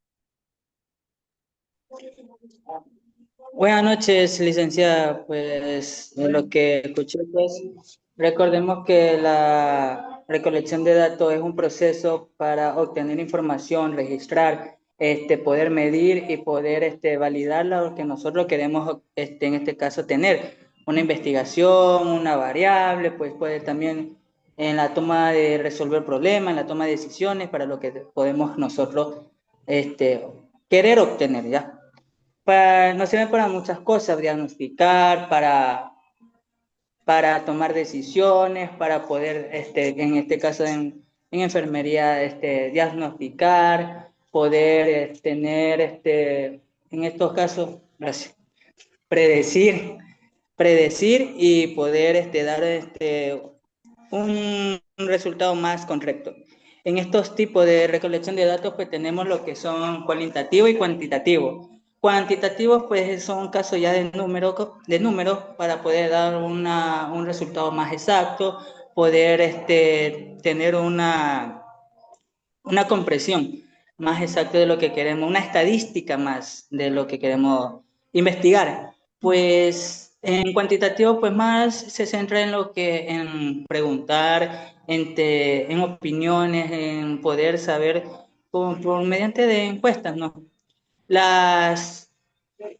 [SPEAKER 6] Buenas noches, licenciada. Pues de lo que escuché, pues recordemos que la recolección de datos es un proceso para obtener información, registrar, poder medir y poder validar lo que nosotros queremos, en este caso, tener. Una investigación, una variable, pues puede también en la toma de resolver problemas, en la toma de decisiones para lo que podemos nosotros querer obtener, ¿ya? Nos sirve para muchas cosas, diagnosticar, para tomar decisiones, para poder, en este caso en enfermería, diagnosticar, poder tener, en estos casos, gracias, predecir y poder dar un resultado más correcto. En estos tipos de recolección de datos, pues tenemos lo que son cualitativo y cuantitativo. Cuantitativos, pues son casos ya de números para poder dar un resultado más exacto, poder tener una compresión más exacta de lo que queremos, una estadística más de lo que queremos investigar. Pues en cuantitativo, pues más se centra en lo que, en preguntar, en opiniones, en poder saber por mediante de encuestas, ¿no?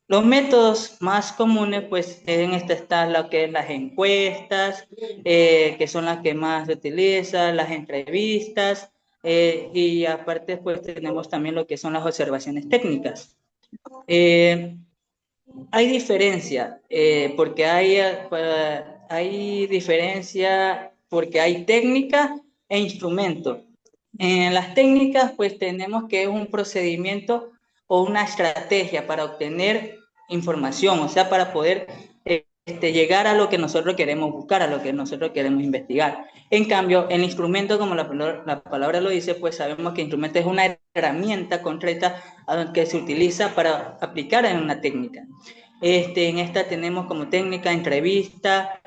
[SPEAKER 6] Los métodos más comunes, pues en esta está lo que es las encuestas, que son las que más se utilizan, las entrevistas, Y aparte, pues tenemos también lo que son las observaciones técnicas. Hay diferencia, porque hay diferencia porque hay técnica e instrumento. En las técnicas, pues tenemos que es un procedimiento o una estrategia para obtener información, o sea, para poder llegar a lo que nosotros queremos buscar, a lo que nosotros queremos investigar. En cambio, el instrumento, como la palabra lo dice, pues sabemos que instrumento es una herramienta concreta que se utiliza para aplicar en una técnica. En esta tenemos como técnica entrevista,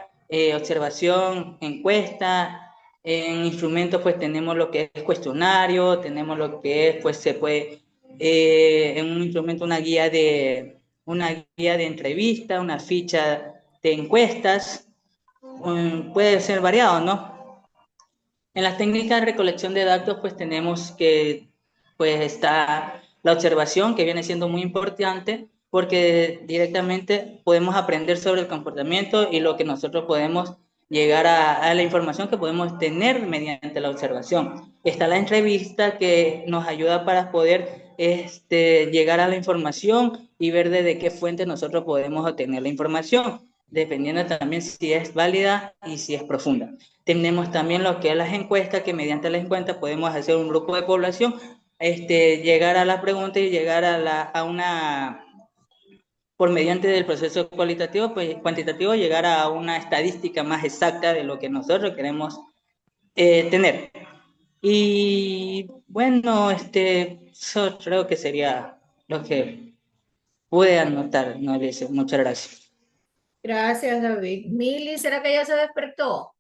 [SPEAKER 6] observación, encuesta. En instrumentos pues tenemos lo que es cuestionario, tenemos lo que es, pues se puede, en un instrumento una guía de entrevista, una ficha de encuestas, puede ser variado, ¿no? En las técnicas de recolección de datos, pues tenemos que, pues está la observación, que viene siendo muy importante, porque directamente podemos aprender sobre el comportamiento y lo que nosotros podemos llegar a la información que podemos tener mediante la observación. Está la entrevista, que nos ayuda para poder llegar a la información y ver desde qué fuente nosotros podemos obtener la información, dependiendo también si es válida y si es profunda. Tenemos también lo que es las encuestas, que mediante las encuestas podemos hacer un grupo de población, llegar a la pregunta y llegar a una, por mediante del proceso cualitativo, pues cuantitativo, llegar a una estadística más exacta de lo que nosotros queremos tener. Y bueno, eso creo que sería lo que pude anotar, ¿no? Muchas gracias.
[SPEAKER 1] Gracias, David. Mili, ¿será que ya se despertó?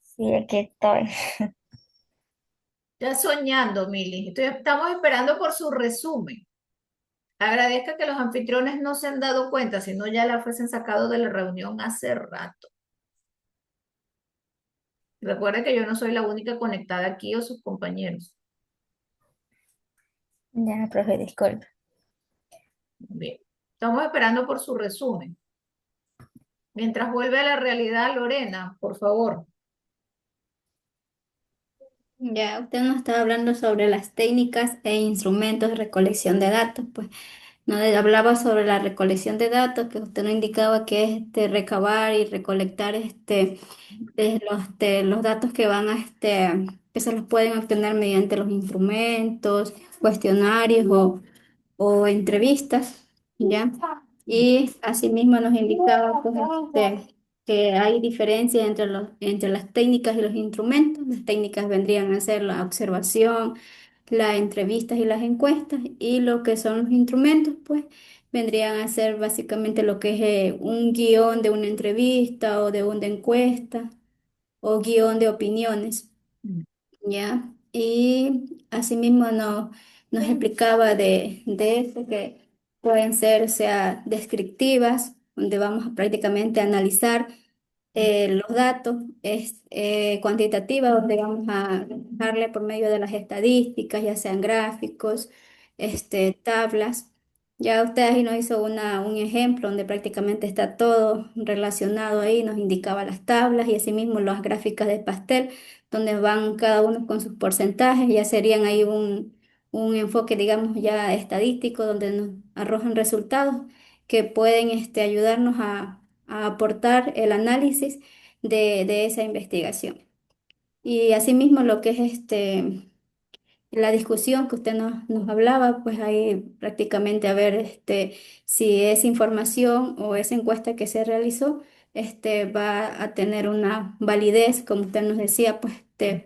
[SPEAKER 7] Sí, aquí estoy.
[SPEAKER 1] Ya soñando, Mili. Estamos esperando por su resumen. Agradezca que los anfitriones no se han dado cuenta, sino ya la fuesen sacado de la reunión hace rato. Recuerda que yo no soy la única conectada aquí o sus compañeros.
[SPEAKER 7] Ya, profe, disculpe.
[SPEAKER 1] Bien. Estamos esperando por su resumen. Mientras vuelve a la realidad, Lorena, por favor.
[SPEAKER 3] Ya, usted nos estaba hablando sobre las técnicas e instrumentos de recolección de datos, pues hablaba sobre la recolección de datos, que usted nos indicaba que es recabar y recolectar los datos que van que se los pueden obtener mediante los instrumentos, cuestionarios o entrevistas, ¿ya? Y asimismo nos indicaba pues, que hay diferencia entre las técnicas y los instrumentos. Las técnicas vendrían a ser la observación, las entrevistas y las encuestas, y lo que son los instrumentos, pues vendrían a ser básicamente lo que es un guión de una entrevista o de una encuesta o guión de opiniones. ¿Ya? Y asimismo nos explicaba de esto, que pueden ser, o sea, descriptivas, donde vamos a prácticamente analizar los datos, cuantitativas, donde vamos a darle por medio de las estadísticas, ya sean gráficos, tablas. Ya usted ahí nos hizo un ejemplo donde prácticamente está todo relacionado ahí, nos indicaba las tablas y asimismo las gráficas de pastel, donde van cada uno con sus porcentajes, ya serían ahí un enfoque, digamos, ya estadístico, donde nos arrojan resultados que pueden ayudarnos a aportar el análisis de esa investigación. Y asimismo lo que es la discusión que usted nos hablaba, pues ahí prácticamente a ver si esa información o esa encuesta que se realizó va a tener una validez, como usted nos decía, pues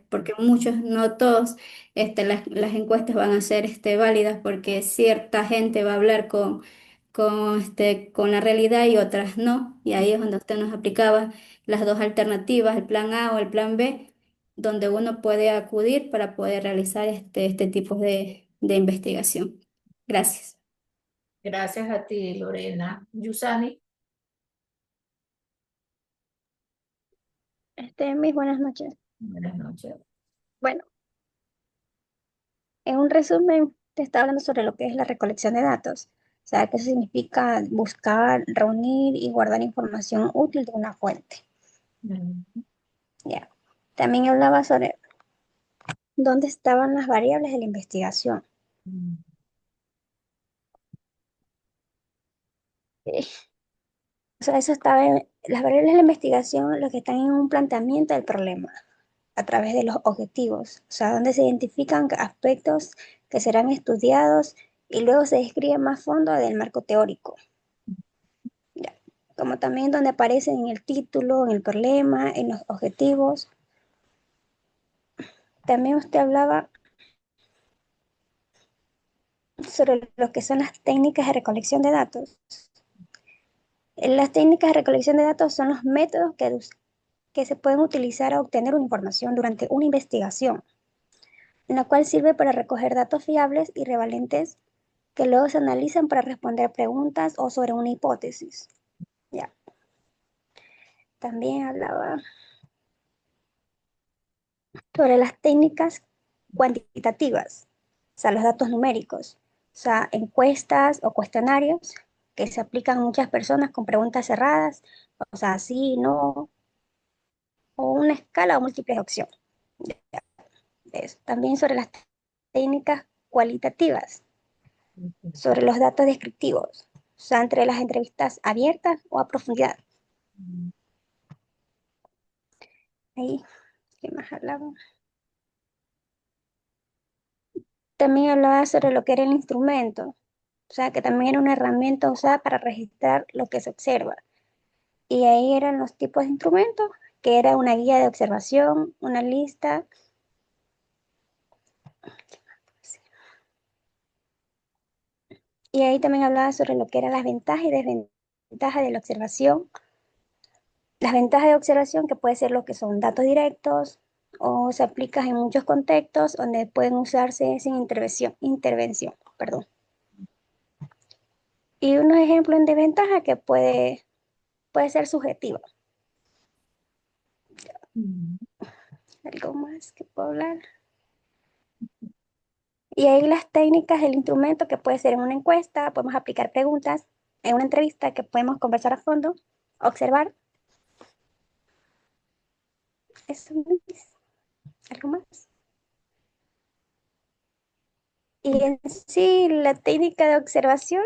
[SPEAKER 3] porque muchos, no todos, las encuestas van a ser válidas, porque cierta gente va a hablar con la realidad y otras no. Y ahí es donde usted nos aplicaba las dos alternativas, el plan A o el plan B, donde uno puede acudir para poder realizar este tipo de investigación. Gracias.
[SPEAKER 1] Gracias a ti, Lorena. Yusani.
[SPEAKER 4] Mis buenas noches.
[SPEAKER 1] Buenas noches.
[SPEAKER 4] Bueno, en un resumen, te estaba hablando sobre lo que es la recolección de datos. O sea, que eso significa buscar, reunir y guardar información útil de una fuente.
[SPEAKER 10] Ya. También hablaba sobre dónde estaban las variables de la investigación.
[SPEAKER 1] Mm.
[SPEAKER 10] Eh, O sea, eso estaba en las variables de la investigación, lo que están en un planteamiento del problema a través de los objetivos, o sea, donde se identifican aspectos que serán estudiados y luego se describe más fondo del marco teórico. Ya. Como también donde aparecen en el título, en el problema, en los objetivos. También usted hablaba sobre lo que son las técnicas de recolección de datos. Las técnicas de recolección de datos son los métodos que se pueden utilizar a obtener una información durante una investigación, en la cual sirve para recoger datos fiables y revalentes que luego se analizan para responder preguntas o sobre una hipótesis. Ya. También hablaba sobre las técnicas cuantitativas, o sea, los datos numéricos, o sea, encuestas o cuestionarios que se aplican a muchas personas con preguntas cerradas, o sea, sí, no, o una escala o múltiples opciones. También sobre las técnicas cualitativas, sobre los datos descriptivos, o sea, entre las entrevistas abiertas o a profundidad. Ahí, ¿qué más hablaba? También hablaba sobre lo que era el instrumento, o sea, que también era una herramienta usada para registrar lo que se observa. Y ahí eran los tipos de instrumentos, que era una guía de observación, una lista. Y ahí también hablaba sobre lo que eran las ventajas y desventajas de la observación. Las ventajas de observación que puede ser lo que son datos directos o se aplican en muchos contextos donde pueden usarse sin perdón. Y unos ejemplos en desventaja que puede ser subjetivo.
[SPEAKER 1] Mm.
[SPEAKER 10] Algo más que puedo hablar. Y ahí las técnicas del instrumento que puede ser en una encuesta, podemos aplicar preguntas, en una entrevista que podemos conversar a fondo, observar. Eso es algo más. Y en sí, la técnica de observación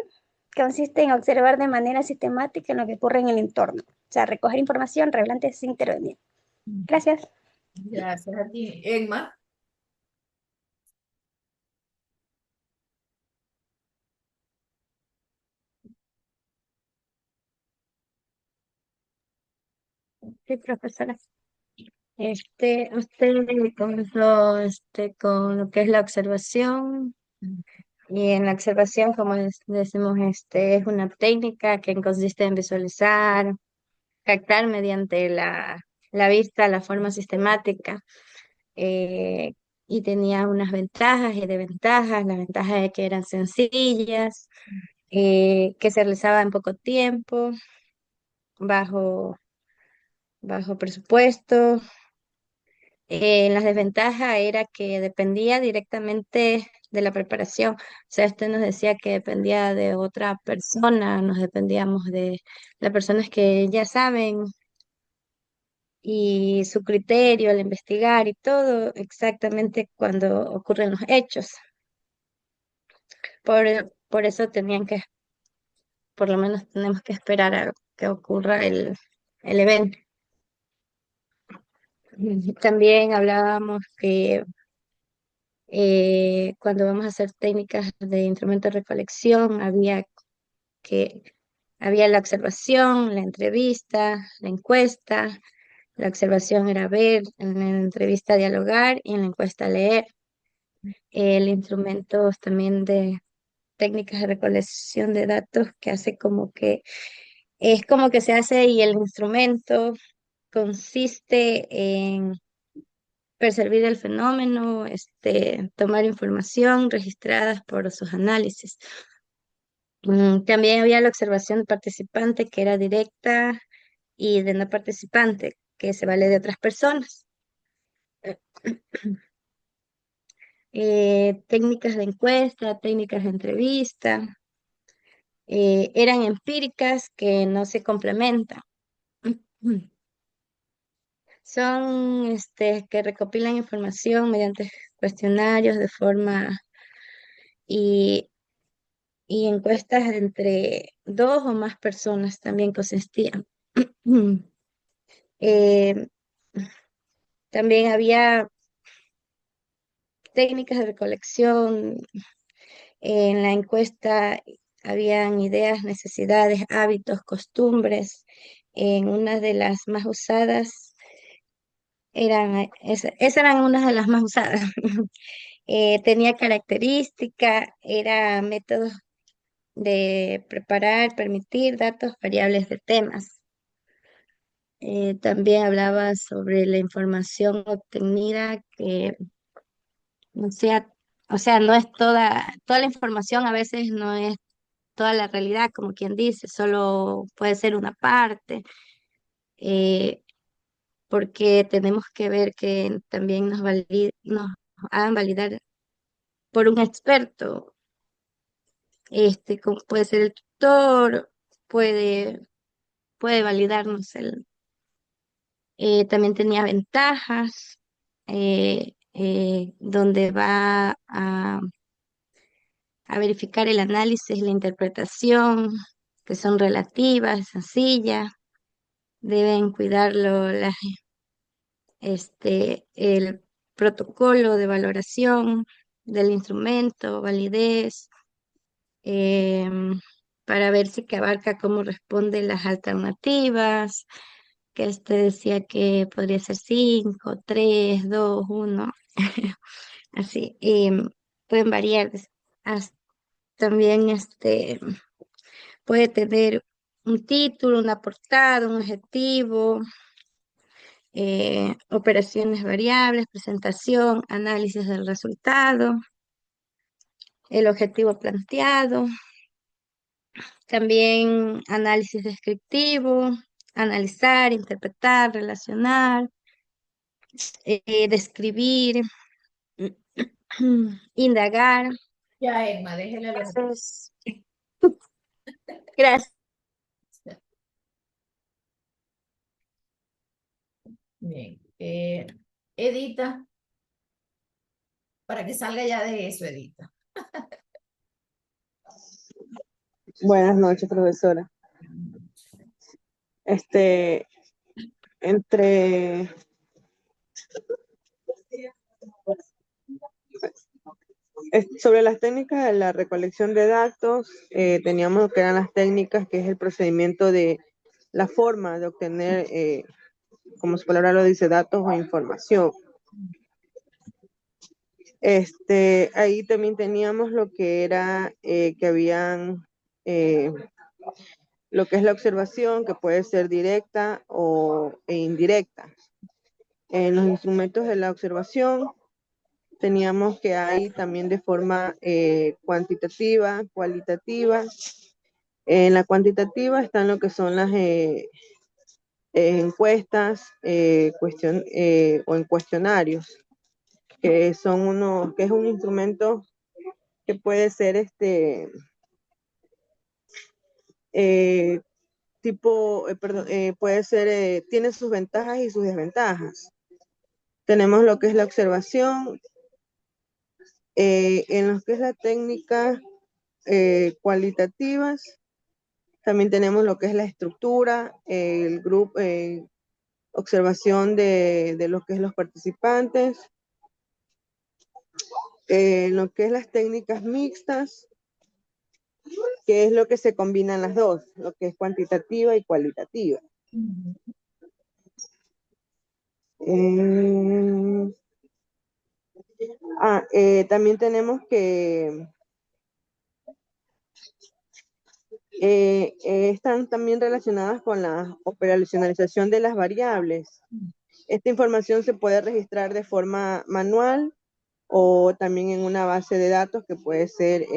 [SPEAKER 10] consiste en observar de manera sistemática lo que ocurre en el entorno. O sea, recoger información revelante sin intervenir. Gracias.
[SPEAKER 1] Gracias a ti, Emma.
[SPEAKER 3] Sí, profesora. Usted comenzó con lo que es la observación, y en la observación, como decimos, es una técnica que consiste en visualizar, captar mediante la vista la forma sistemática, eh, y tenía unas ventajas y desventajas. La ventaja de que eran sencillas, que se realizaba en poco tiempo, bajo, bajo presupuesto. La desventaja era que dependía directamente de la preparación. O sea, usted nos decía que dependía de otra persona, nos dependíamos de las personas que ya saben y su criterio al investigar y todo exactamente cuando ocurren los hechos. Por eso por lo menos tenemos que esperar a que ocurra el evento. También hablábamos que cuando vamos a hacer técnicas de instrumento de recolección, que, había la observación, la entrevista, la encuesta. La observación era ver, en la entrevista dialogar y en la encuesta leer. El instrumento también de técnicas de recolección de datos que hace como que es como que se hace y el instrumento consiste en percibir el fenómeno, tomar información registradas por sus análisis. También había la observación participante que era directa y de no participante, que se vale de otras personas. Técnicas de encuesta, técnicas de entrevista, eran empíricas que no se complementan. Son que recopilan información mediante cuestionarios de forma y, y encuestas entre dos o más personas también consistían. Eh, También había técnicas de recolección. En la encuesta habían ideas, necesidades, hábitos, costumbres. En una de las más usadas esas eran unas de las más usadas. Tenía característica, era métodos de preparar, permitir datos variables de temas. También hablaba sobre la información obtenida, que no sea, o sea, no es toda la información, a veces no es toda la realidad, como quien dice, solo puede ser una parte, eh, porque tenemos que ver que también nos hagan validar por un experto, como puede ser el tutor, puede, puede validarnos también tenía ventajas, donde va a verificar el análisis, la interpretación, que son relativas, sencillas, deben cuidarlo el protocolo de valoración del instrumento, validez, em, para ver si que abarca cómo responden las alternativas, que decía que podría ser 5, 3, 2, 1, así, pueden variar. As- También puede tener un título, una portada, un objetivo, operaciones variables, presentación, análisis del resultado, el objetivo planteado, también análisis descriptivo, analizar, interpretar, relacionar, describir, indagar.
[SPEAKER 1] Ya, Emma, déjele a los
[SPEAKER 3] Entonces, gracias.
[SPEAKER 1] Bien. Edita, para que salga ya de eso, Edita.
[SPEAKER 2] Buenas noches, profesora. Entre sobre las técnicas de la recolección de datos, teníamos lo que eran las técnicas, que es el procedimiento de la forma de obtener, como su palabra lo dice, datos o información. Ahí también teníamos lo que era que habían lo que es la observación, que puede ser directa e indirecta. En los instrumentos de la observación teníamos que hay también de forma cuantitativa, cualitativa. En la cuantitativa están lo que son las encuestas o en cuestionarios, que que es un instrumento que puede ser eh, perdón, puede ser, tiene sus ventajas y sus desventajas. Tenemos lo que es la observación, en lo que es la técnica cualitativas, también tenemos lo que es la estructura, el grupo, observación de lo que es los participantes, lo que es las técnicas mixtas, que es lo que se combinan las dos, lo que es cuantitativa y cualitativa. También tenemos que están también relacionadas con la operacionalización de las variables. Esta información se puede registrar de forma manual o también en una base de datos que puede ser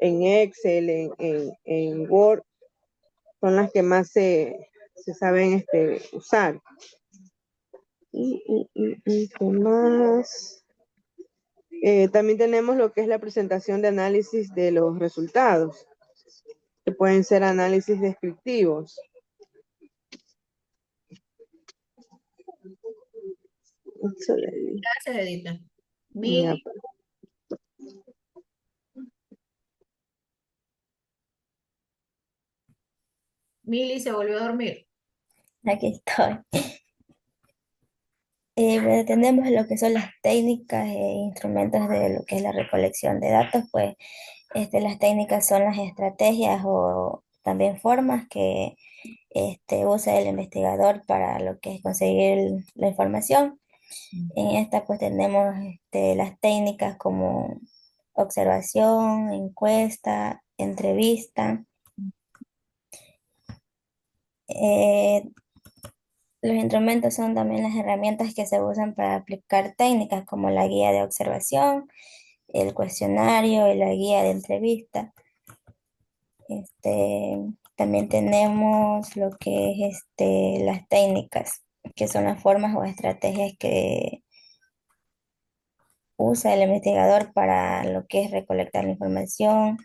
[SPEAKER 2] en Excel, en Word, son las que más se saben usar. ¿Qué más? También tenemos lo que es la presentación de análisis de los resultados, que pueden ser análisis descriptivos. Eso le di.
[SPEAKER 1] Gracias, Edita.
[SPEAKER 2] Ya,
[SPEAKER 1] Mili,
[SPEAKER 2] pues.
[SPEAKER 1] Mili se volvió a dormir.
[SPEAKER 7] Aquí estoy. Bueno, tenemos lo que son las técnicas e instrumentos de lo que es la recolección de datos, pues las técnicas son las estrategias o también formas que usa el investigador para lo que es conseguir la información. En esta pues tenemos las técnicas como observación, encuesta, entrevista. Eh, los instrumentos son también las herramientas que se usan para aplicar técnicas como la guía de observación, el cuestionario y la guía de entrevista. También tenemos lo que es las técnicas, que son las formas o estrategias que usa el investigador para lo que es recolectar la información.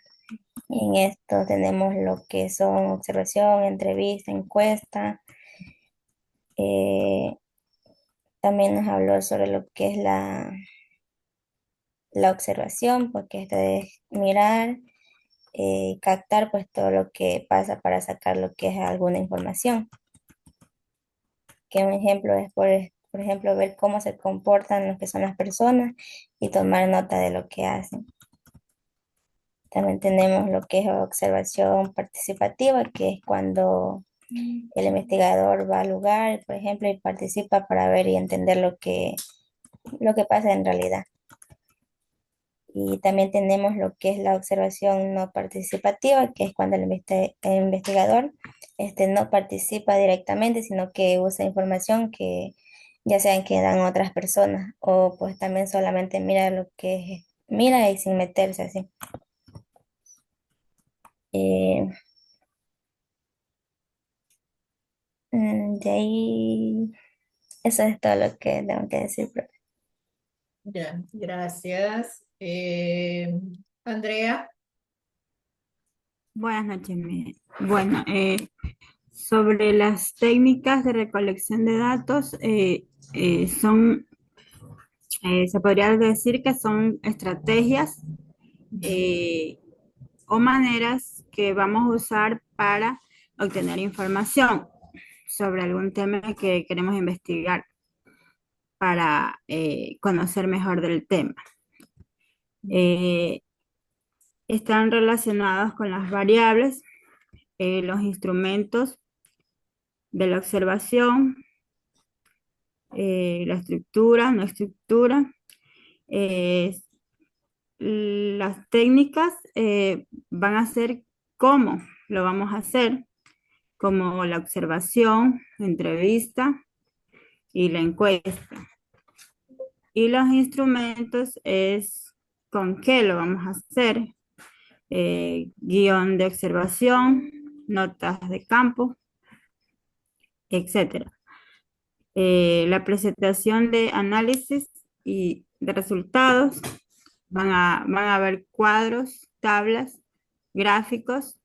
[SPEAKER 7] En esto tenemos lo que son observación, entrevista, encuesta. Eh, También nos habló sobre lo que es la observación, porque esto es mirar, captar pues todo lo que pasa para sacar lo que es alguna información. Que un ejemplo es, por ejemplo, ver cómo se comportan lo que son las personas y tomar nota de lo que hacen. También tenemos lo que es observación participativa, que es cuando el investigador va al lugar, por ejemplo, y participa para ver y entender lo que pasa en realidad. Y también tenemos lo que es la observación no participativa, que es cuando el investigador no participa directamente, sino que usa información que ya sean que dan otras personas, o pues también solamente mira lo que mira y sin meterse así. Eh, de ahí, eso es todo lo que tengo que decir, profe.
[SPEAKER 1] Ya, gracias. Andrea,
[SPEAKER 11] Buenas noches. Bueno, sobre las técnicas de recolección de datos, se podría decir que son estrategias o maneras que vamos a usar para obtener información sobre algún tema que queremos investigar para conocer mejor del tema. Están relacionados con las variables, los instrumentos de la observación, la estructura, no estructura. Las técnicas van a ser cómo lo vamos a hacer, como la observación, entrevista y la encuesta. Y los instrumentos es con qué lo vamos a hacer, guión de observación, notas de campo, etc. La presentación de análisis y de resultados, van a ver cuadros, tablas, gráficos.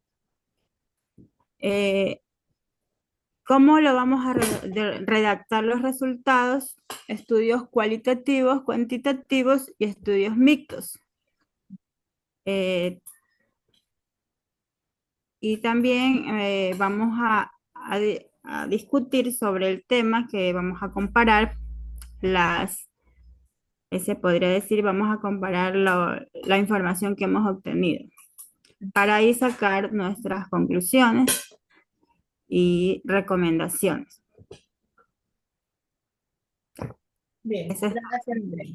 [SPEAKER 11] ¿Cómo lo vamos a redactar los resultados? Estudios cualitativos, cuantitativos y estudios mixtos. Y también vamos a discutir sobre el tema que vamos a comparar se podría decir, vamos a comparar la información que hemos obtenido para ahí sacar nuestras conclusiones y recomendaciones.
[SPEAKER 1] bien,
[SPEAKER 11] Eso es.
[SPEAKER 1] gracias, Andrea.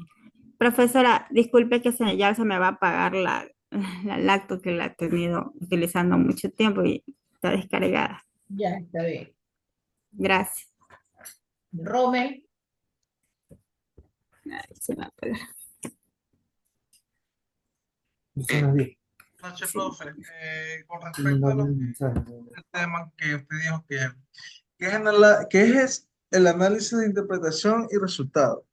[SPEAKER 11] Profesora, disculpe que ya se me va a apagar la lacto que la he tenido utilizando mucho tiempo y está descargada.
[SPEAKER 1] Ya, está bien.
[SPEAKER 11] Gracias.
[SPEAKER 1] Rommel,
[SPEAKER 11] Ay, se me va a apagar.
[SPEAKER 5] Noche, profe. Con respecto a el tema que usted dijo que es el análisis de interpretación y resultado.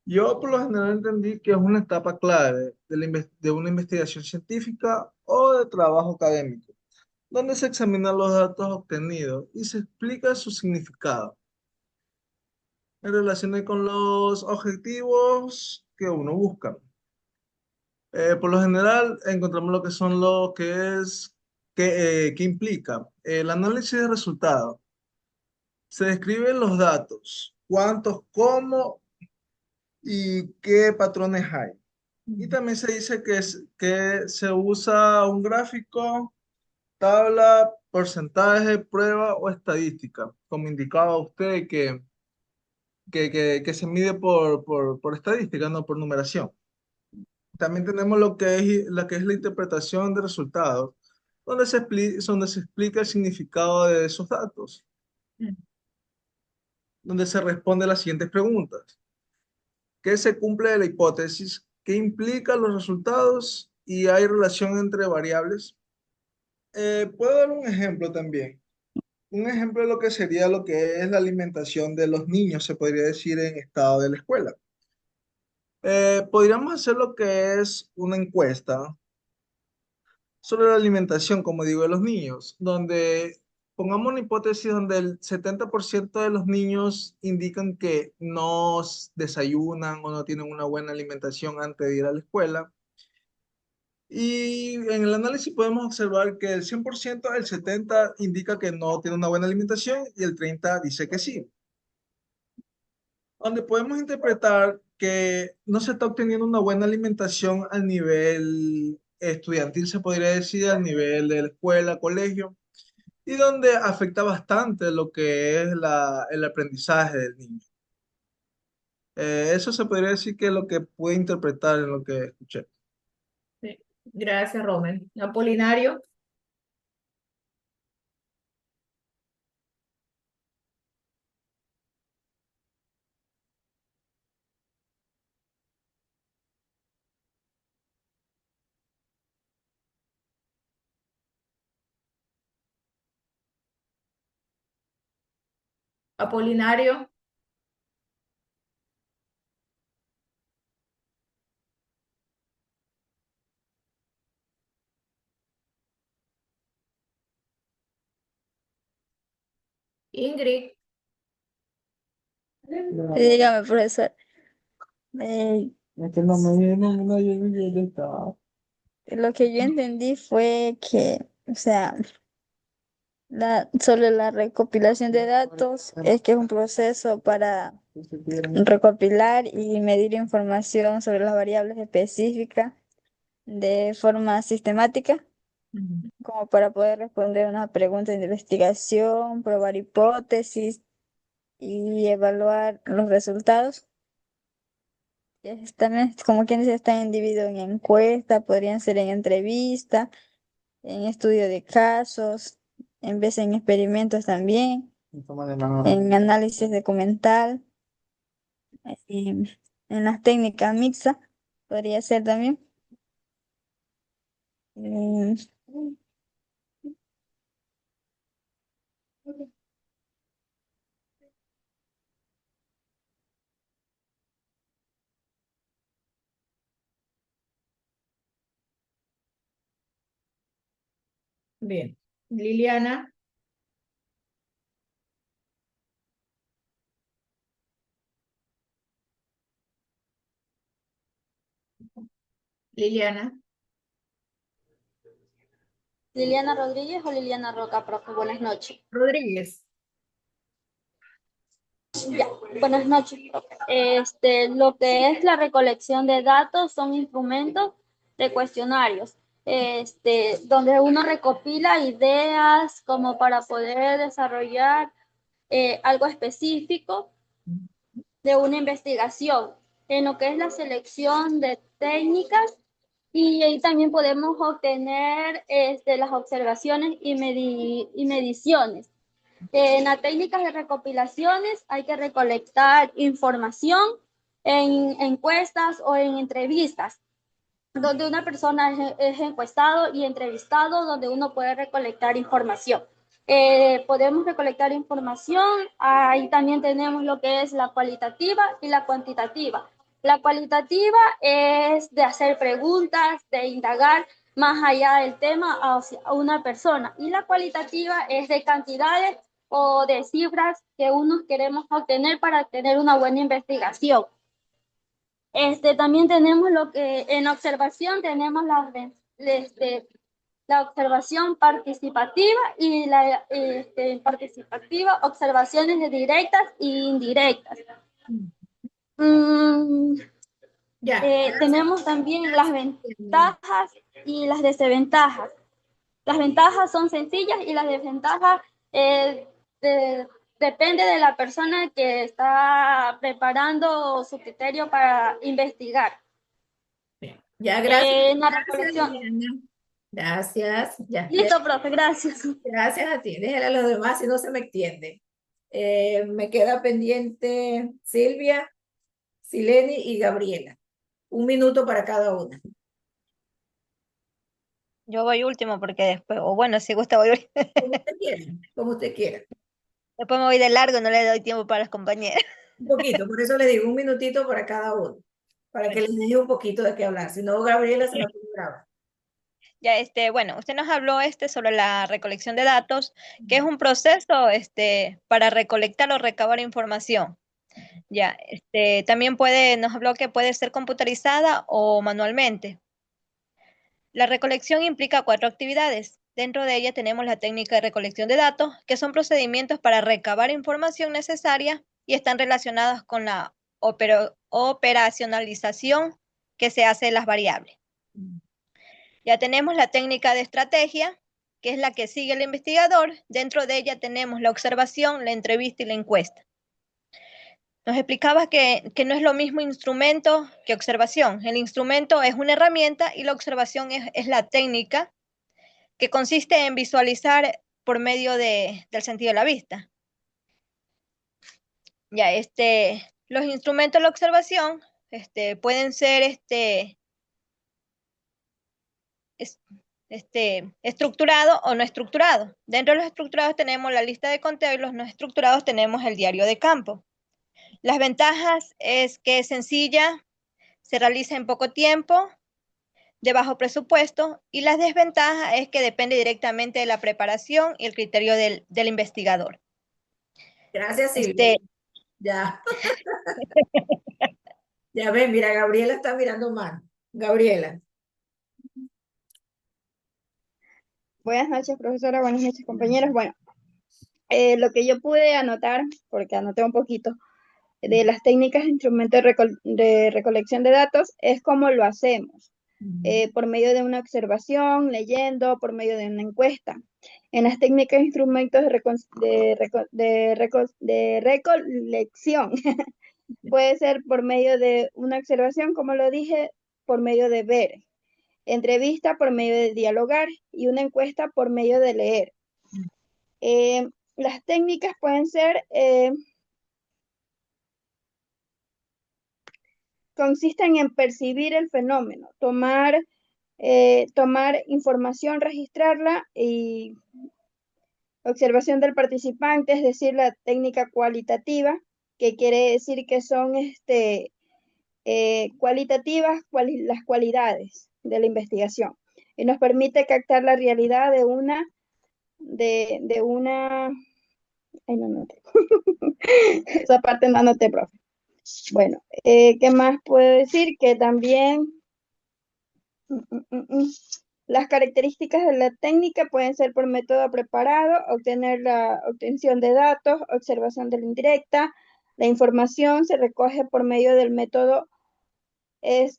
[SPEAKER 5] Yo por lo general entendí que es una etapa clave de una investigación científica o de trabajo académico, donde se examinan los datos obtenidos y se explica su significado. en relación con los objetivos que uno busca. Por lo general, encontramos lo que son lo que es, que implica el análisis de resultados. Se describen los datos, cuántos, cómo y qué patrones hay. Y también se dice que se usa un gráfico, tabla, porcentaje, prueba o estadística, como indicaba usted que se mide por estadística, no por numeración. También tenemos lo que es la interpretación de resultados, donde se explica el significado de esos datos, donde se responde las siguientes preguntas. ¿Qué se cumple de la hipótesis? ¿Qué implican los resultados? ¿Y hay relación entre variables? Puedo dar un ejemplo también. Un ejemplo de lo que sería lo que es la alimentación de los niños, se podría decir en estado de la escuela. Podríamos hacer lo que es una encuesta sobre la alimentación, como digo, de los niños, donde pongamos una hipótesis donde el 70% de los niños indican que no desayunan o no tienen una buena alimentación antes de ir a la escuela. Y en el análisis podemos observar que el 100%, el 70% indica que no tiene una buena alimentación y el 30% dice que sí. Donde podemos interpretar que no se está obteniendo una buena alimentación al nivel estudiantil, se podría decir, al nivel de la escuela, colegio, y donde afecta bastante lo que es el aprendizaje del niño. Eso se podría decir que es lo que pude interpretar en lo que escuché.
[SPEAKER 1] Sí. Gracias, Romen. Apolinario. Apolinario. Ingrid.
[SPEAKER 8] Dígame, profesor.
[SPEAKER 12] Es que no me viene, no, yo estaba.
[SPEAKER 8] Lo que yo entendí fue que, o sea, sobre la recopilación de datos es que es un proceso para recopilar y medir información sobre las variables específicas de forma sistemática, como para poder responder una pregunta de investigación, probar hipótesis y evaluar los resultados. También, como quien dice, están divididos en encuesta, podrían ser en entrevista, en estudio de casos, en vez en experimentos también, en análisis documental, en las técnicas mixtas, podría ser también. Mm,
[SPEAKER 1] Bien. Liliana. Liliana.
[SPEAKER 13] Liliana Rodríguez o Liliana Roca, profe, buenas noches.
[SPEAKER 1] Rodríguez.
[SPEAKER 13] Ya, buenas noches, profe. Lo que es la recolección de datos son instrumentos de cuestionarios, donde uno recopila ideas como para poder desarrollar algo específico de una investigación, en lo que es la selección de técnicas y ahí también podemos obtener las observaciones y mediciones. En las técnicas de recopilaciones hay que recolectar información en encuestas o en entrevistas, donde una persona es encuestado y entrevistado, donde uno puede recolectar información. Podemos recolectar información, ahí también tenemos lo que es la cualitativa y la cuantitativa. La cualitativa es de hacer preguntas, de indagar más allá del tema a una persona, y la cualitativa es de cantidades o de cifras que uno queremos obtener para tener una buena investigación. También tenemos lo que en observación tenemos la observación participativa y la participativa, observaciones de directas e indirectas.
[SPEAKER 1] Ya.
[SPEAKER 13] Tenemos también las ventajas y las desventajas. Las ventajas son sencillas y las desventajas depende de la persona que está preparando su criterio para investigar.
[SPEAKER 1] Ya, gracias.
[SPEAKER 13] En la
[SPEAKER 1] Gracias,
[SPEAKER 13] recolección.
[SPEAKER 1] Liliana. Gracias. Ya.
[SPEAKER 13] Listo, profe, gracias.
[SPEAKER 1] Gracias a ti. Déjale a los demás si no se me extiende. Me queda pendiente Silvia, Sileni y Gabriela. 1 minuto para cada una.
[SPEAKER 9] Yo voy último porque después, o bueno, si gusta voy último.
[SPEAKER 1] Como usted quiera, como usted quiera.
[SPEAKER 9] Después me voy de largo, no le doy tiempo para las compañeras.
[SPEAKER 1] Un poquito, por eso le digo 1 minutito para cada uno, para que les deje un poquito de qué hablar. Si no, Gabriela se va a poner brava.
[SPEAKER 9] Ya, bueno, usted nos habló sobre la recolección de datos, que es un proceso para recolectar o recabar información. Ya, también nos habló que puede ser computarizada o manualmente. La recolección implica 4 actividades. Dentro de ella tenemos la técnica de recolección de datos, que son procedimientos para recabar información necesaria y están relacionados con la operacionalización que se hace de las variables. Ya tenemos la técnica de estrategia, que es la que sigue el investigador. Dentro de ella tenemos la observación, la entrevista y la encuesta. Nos explicaba que no es lo mismo instrumento que observación. El instrumento es una herramienta y la observación es la técnica, que consiste en visualizar por medio del sentido de la vista. Ya, los instrumentos de la observación pueden ser estructurado o no estructurado. Dentro de los estructurados tenemos la lista de conteo y los no estructurados tenemos el diario de campo. Las ventajas es que es sencilla, se realiza en poco tiempo, de bajo presupuesto, y las desventajas es que depende directamente de la preparación y el criterio del investigador.
[SPEAKER 1] Gracias, Silvia. Ya. Ya ven, mira, Gabriela está mirando mal. Gabriela.
[SPEAKER 4] Buenas noches, profesora. Buenas noches, compañeros. Bueno, lo que yo pude anotar, porque anoté un poquito, de las técnicas de instrumentos de recolección de datos, es cómo lo hacemos. Por medio de una observación, leyendo, por medio de una encuesta. En las técnicas de instrumentos de recolección, puede ser por medio de una observación, como lo dije, por medio de ver. Entrevista por medio de dialogar y una encuesta por medio de leer. Las técnicas pueden ser, consisten en percibir el fenómeno, tomar información, registrarla y observación del participante, es decir, la técnica cualitativa, que quiere decir que son cualitativas las cualidades de la investigación y nos permite captar la realidad de una ay, no noté. Esa parte no anoté, profe. Bueno, ¿qué más puedo decir? Que también las características de la técnica pueden ser por método preparado, obtener la obtención de datos, observación de la indirecta, la información se recoge por medio del método ay,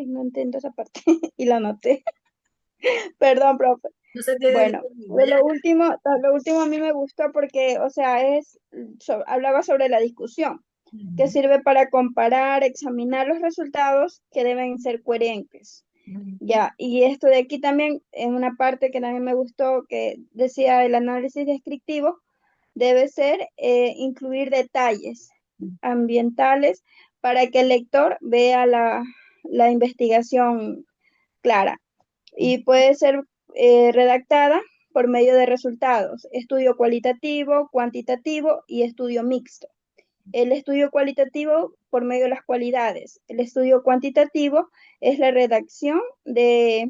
[SPEAKER 4] no entiendo esa parte y la anoté. Perdón, profe.
[SPEAKER 1] No se tiene
[SPEAKER 4] Bueno, lo último a mí me gustó porque, o sea, hablaba sobre la discusión, que sirve para comparar, examinar los resultados que deben ser coherentes. Ya, y esto de aquí también, en una parte que también me gustó, que decía el análisis descriptivo, debe ser incluir detalles ambientales para que el lector vea la investigación clara. Y puede ser redactada por medio de resultados, estudio cualitativo, cuantitativo y estudio mixto. El estudio cualitativo por medio de las cualidades. El estudio cuantitativo es la redacción de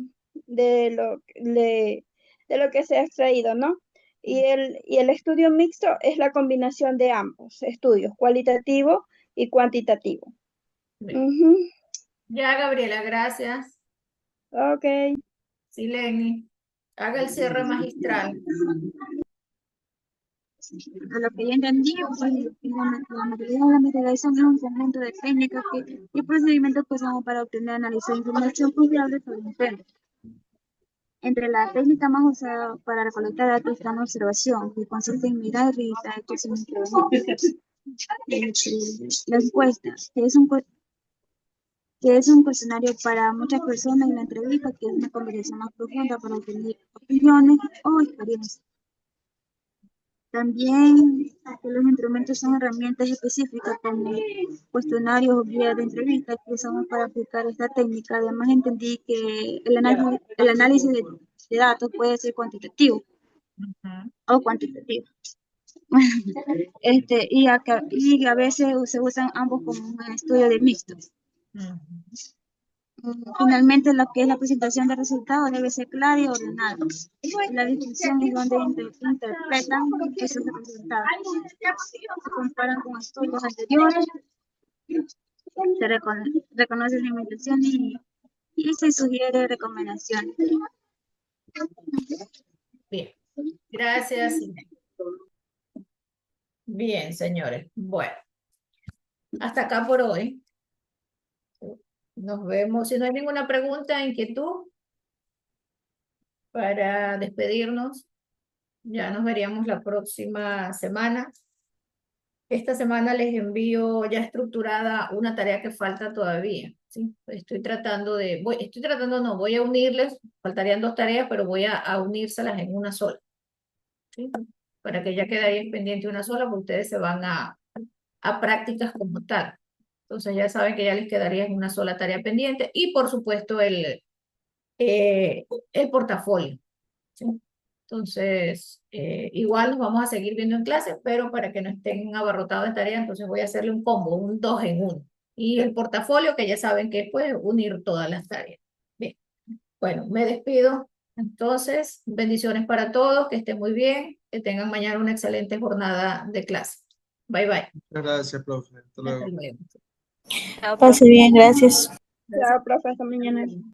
[SPEAKER 4] lo que se ha extraído, ¿no? Y el estudio mixto es la combinación de ambos estudios, cualitativo y cuantitativo.
[SPEAKER 1] Bien.
[SPEAKER 4] Ujú.
[SPEAKER 1] Ya, Gabriela, gracias.
[SPEAKER 4] Ok.
[SPEAKER 1] Sileni, haga el cierre magistral.
[SPEAKER 14] A lo que yo entendí, pues, la metodología de la investigación es un conjunto de técnicas y procedimientos que usamos para obtener, analizar información confiable sobre un tema. Entre las técnicas más usadas para recolectar datos está la observación, que consiste en mirar y revisar hechos sin intervenir. La encuesta, que es un cuestionario para muchas personas, y la entrevista, que es una conversación más profunda para obtener opiniones o experiencias. También que los instrumentos son herramientas específicas como cuestionarios o guías de entrevistas que usamos para aplicar esta técnica. Además entendí que el análisis de datos puede ser cuantitativo o cuantitativo. Y a veces se usan ambos como un estudio de mixtos. Finalmente, lo que es la presentación de resultados debe ser clara y ordenada. La discusión es donde interpretan esos resultados. Se comparan con estudios anteriores, se reconocen limitaciones y se sugiere recomendaciones.
[SPEAKER 1] Bien, gracias. Bien, señores. Bueno, hasta acá por hoy. Nos vemos. Si no hay ninguna pregunta, inquietud, para despedirnos, ya nos veríamos la próxima semana. Esta semana les envío ya estructurada una tarea que falta todavía, ¿sí? Voy a unirles, faltarían 2 tareas, pero voy a unírselas en una sola, ¿sí? Para que ya quede ahí pendiente una sola, porque ustedes se van a prácticas como tal. Entonces ya saben que ya les quedaría en una sola tarea pendiente y por supuesto el portafolio, ¿sí? Entonces, igual nos vamos a seguir viendo en clase, pero para que no estén abarrotados de tareas, entonces voy a hacerle un combo, un 2 en 1. Y el portafolio, que ya saben que es pues, unir todas las tareas. Bien, bueno, me despido. Entonces, bendiciones para todos, que estén muy bien, que tengan mañana una excelente jornada de clase. Bye, bye.
[SPEAKER 5] Muchas gracias, profe. Hasta luego.
[SPEAKER 1] Hasta luego.
[SPEAKER 8] Pase bien, gracias.
[SPEAKER 4] Chao, profe, hasta mañana.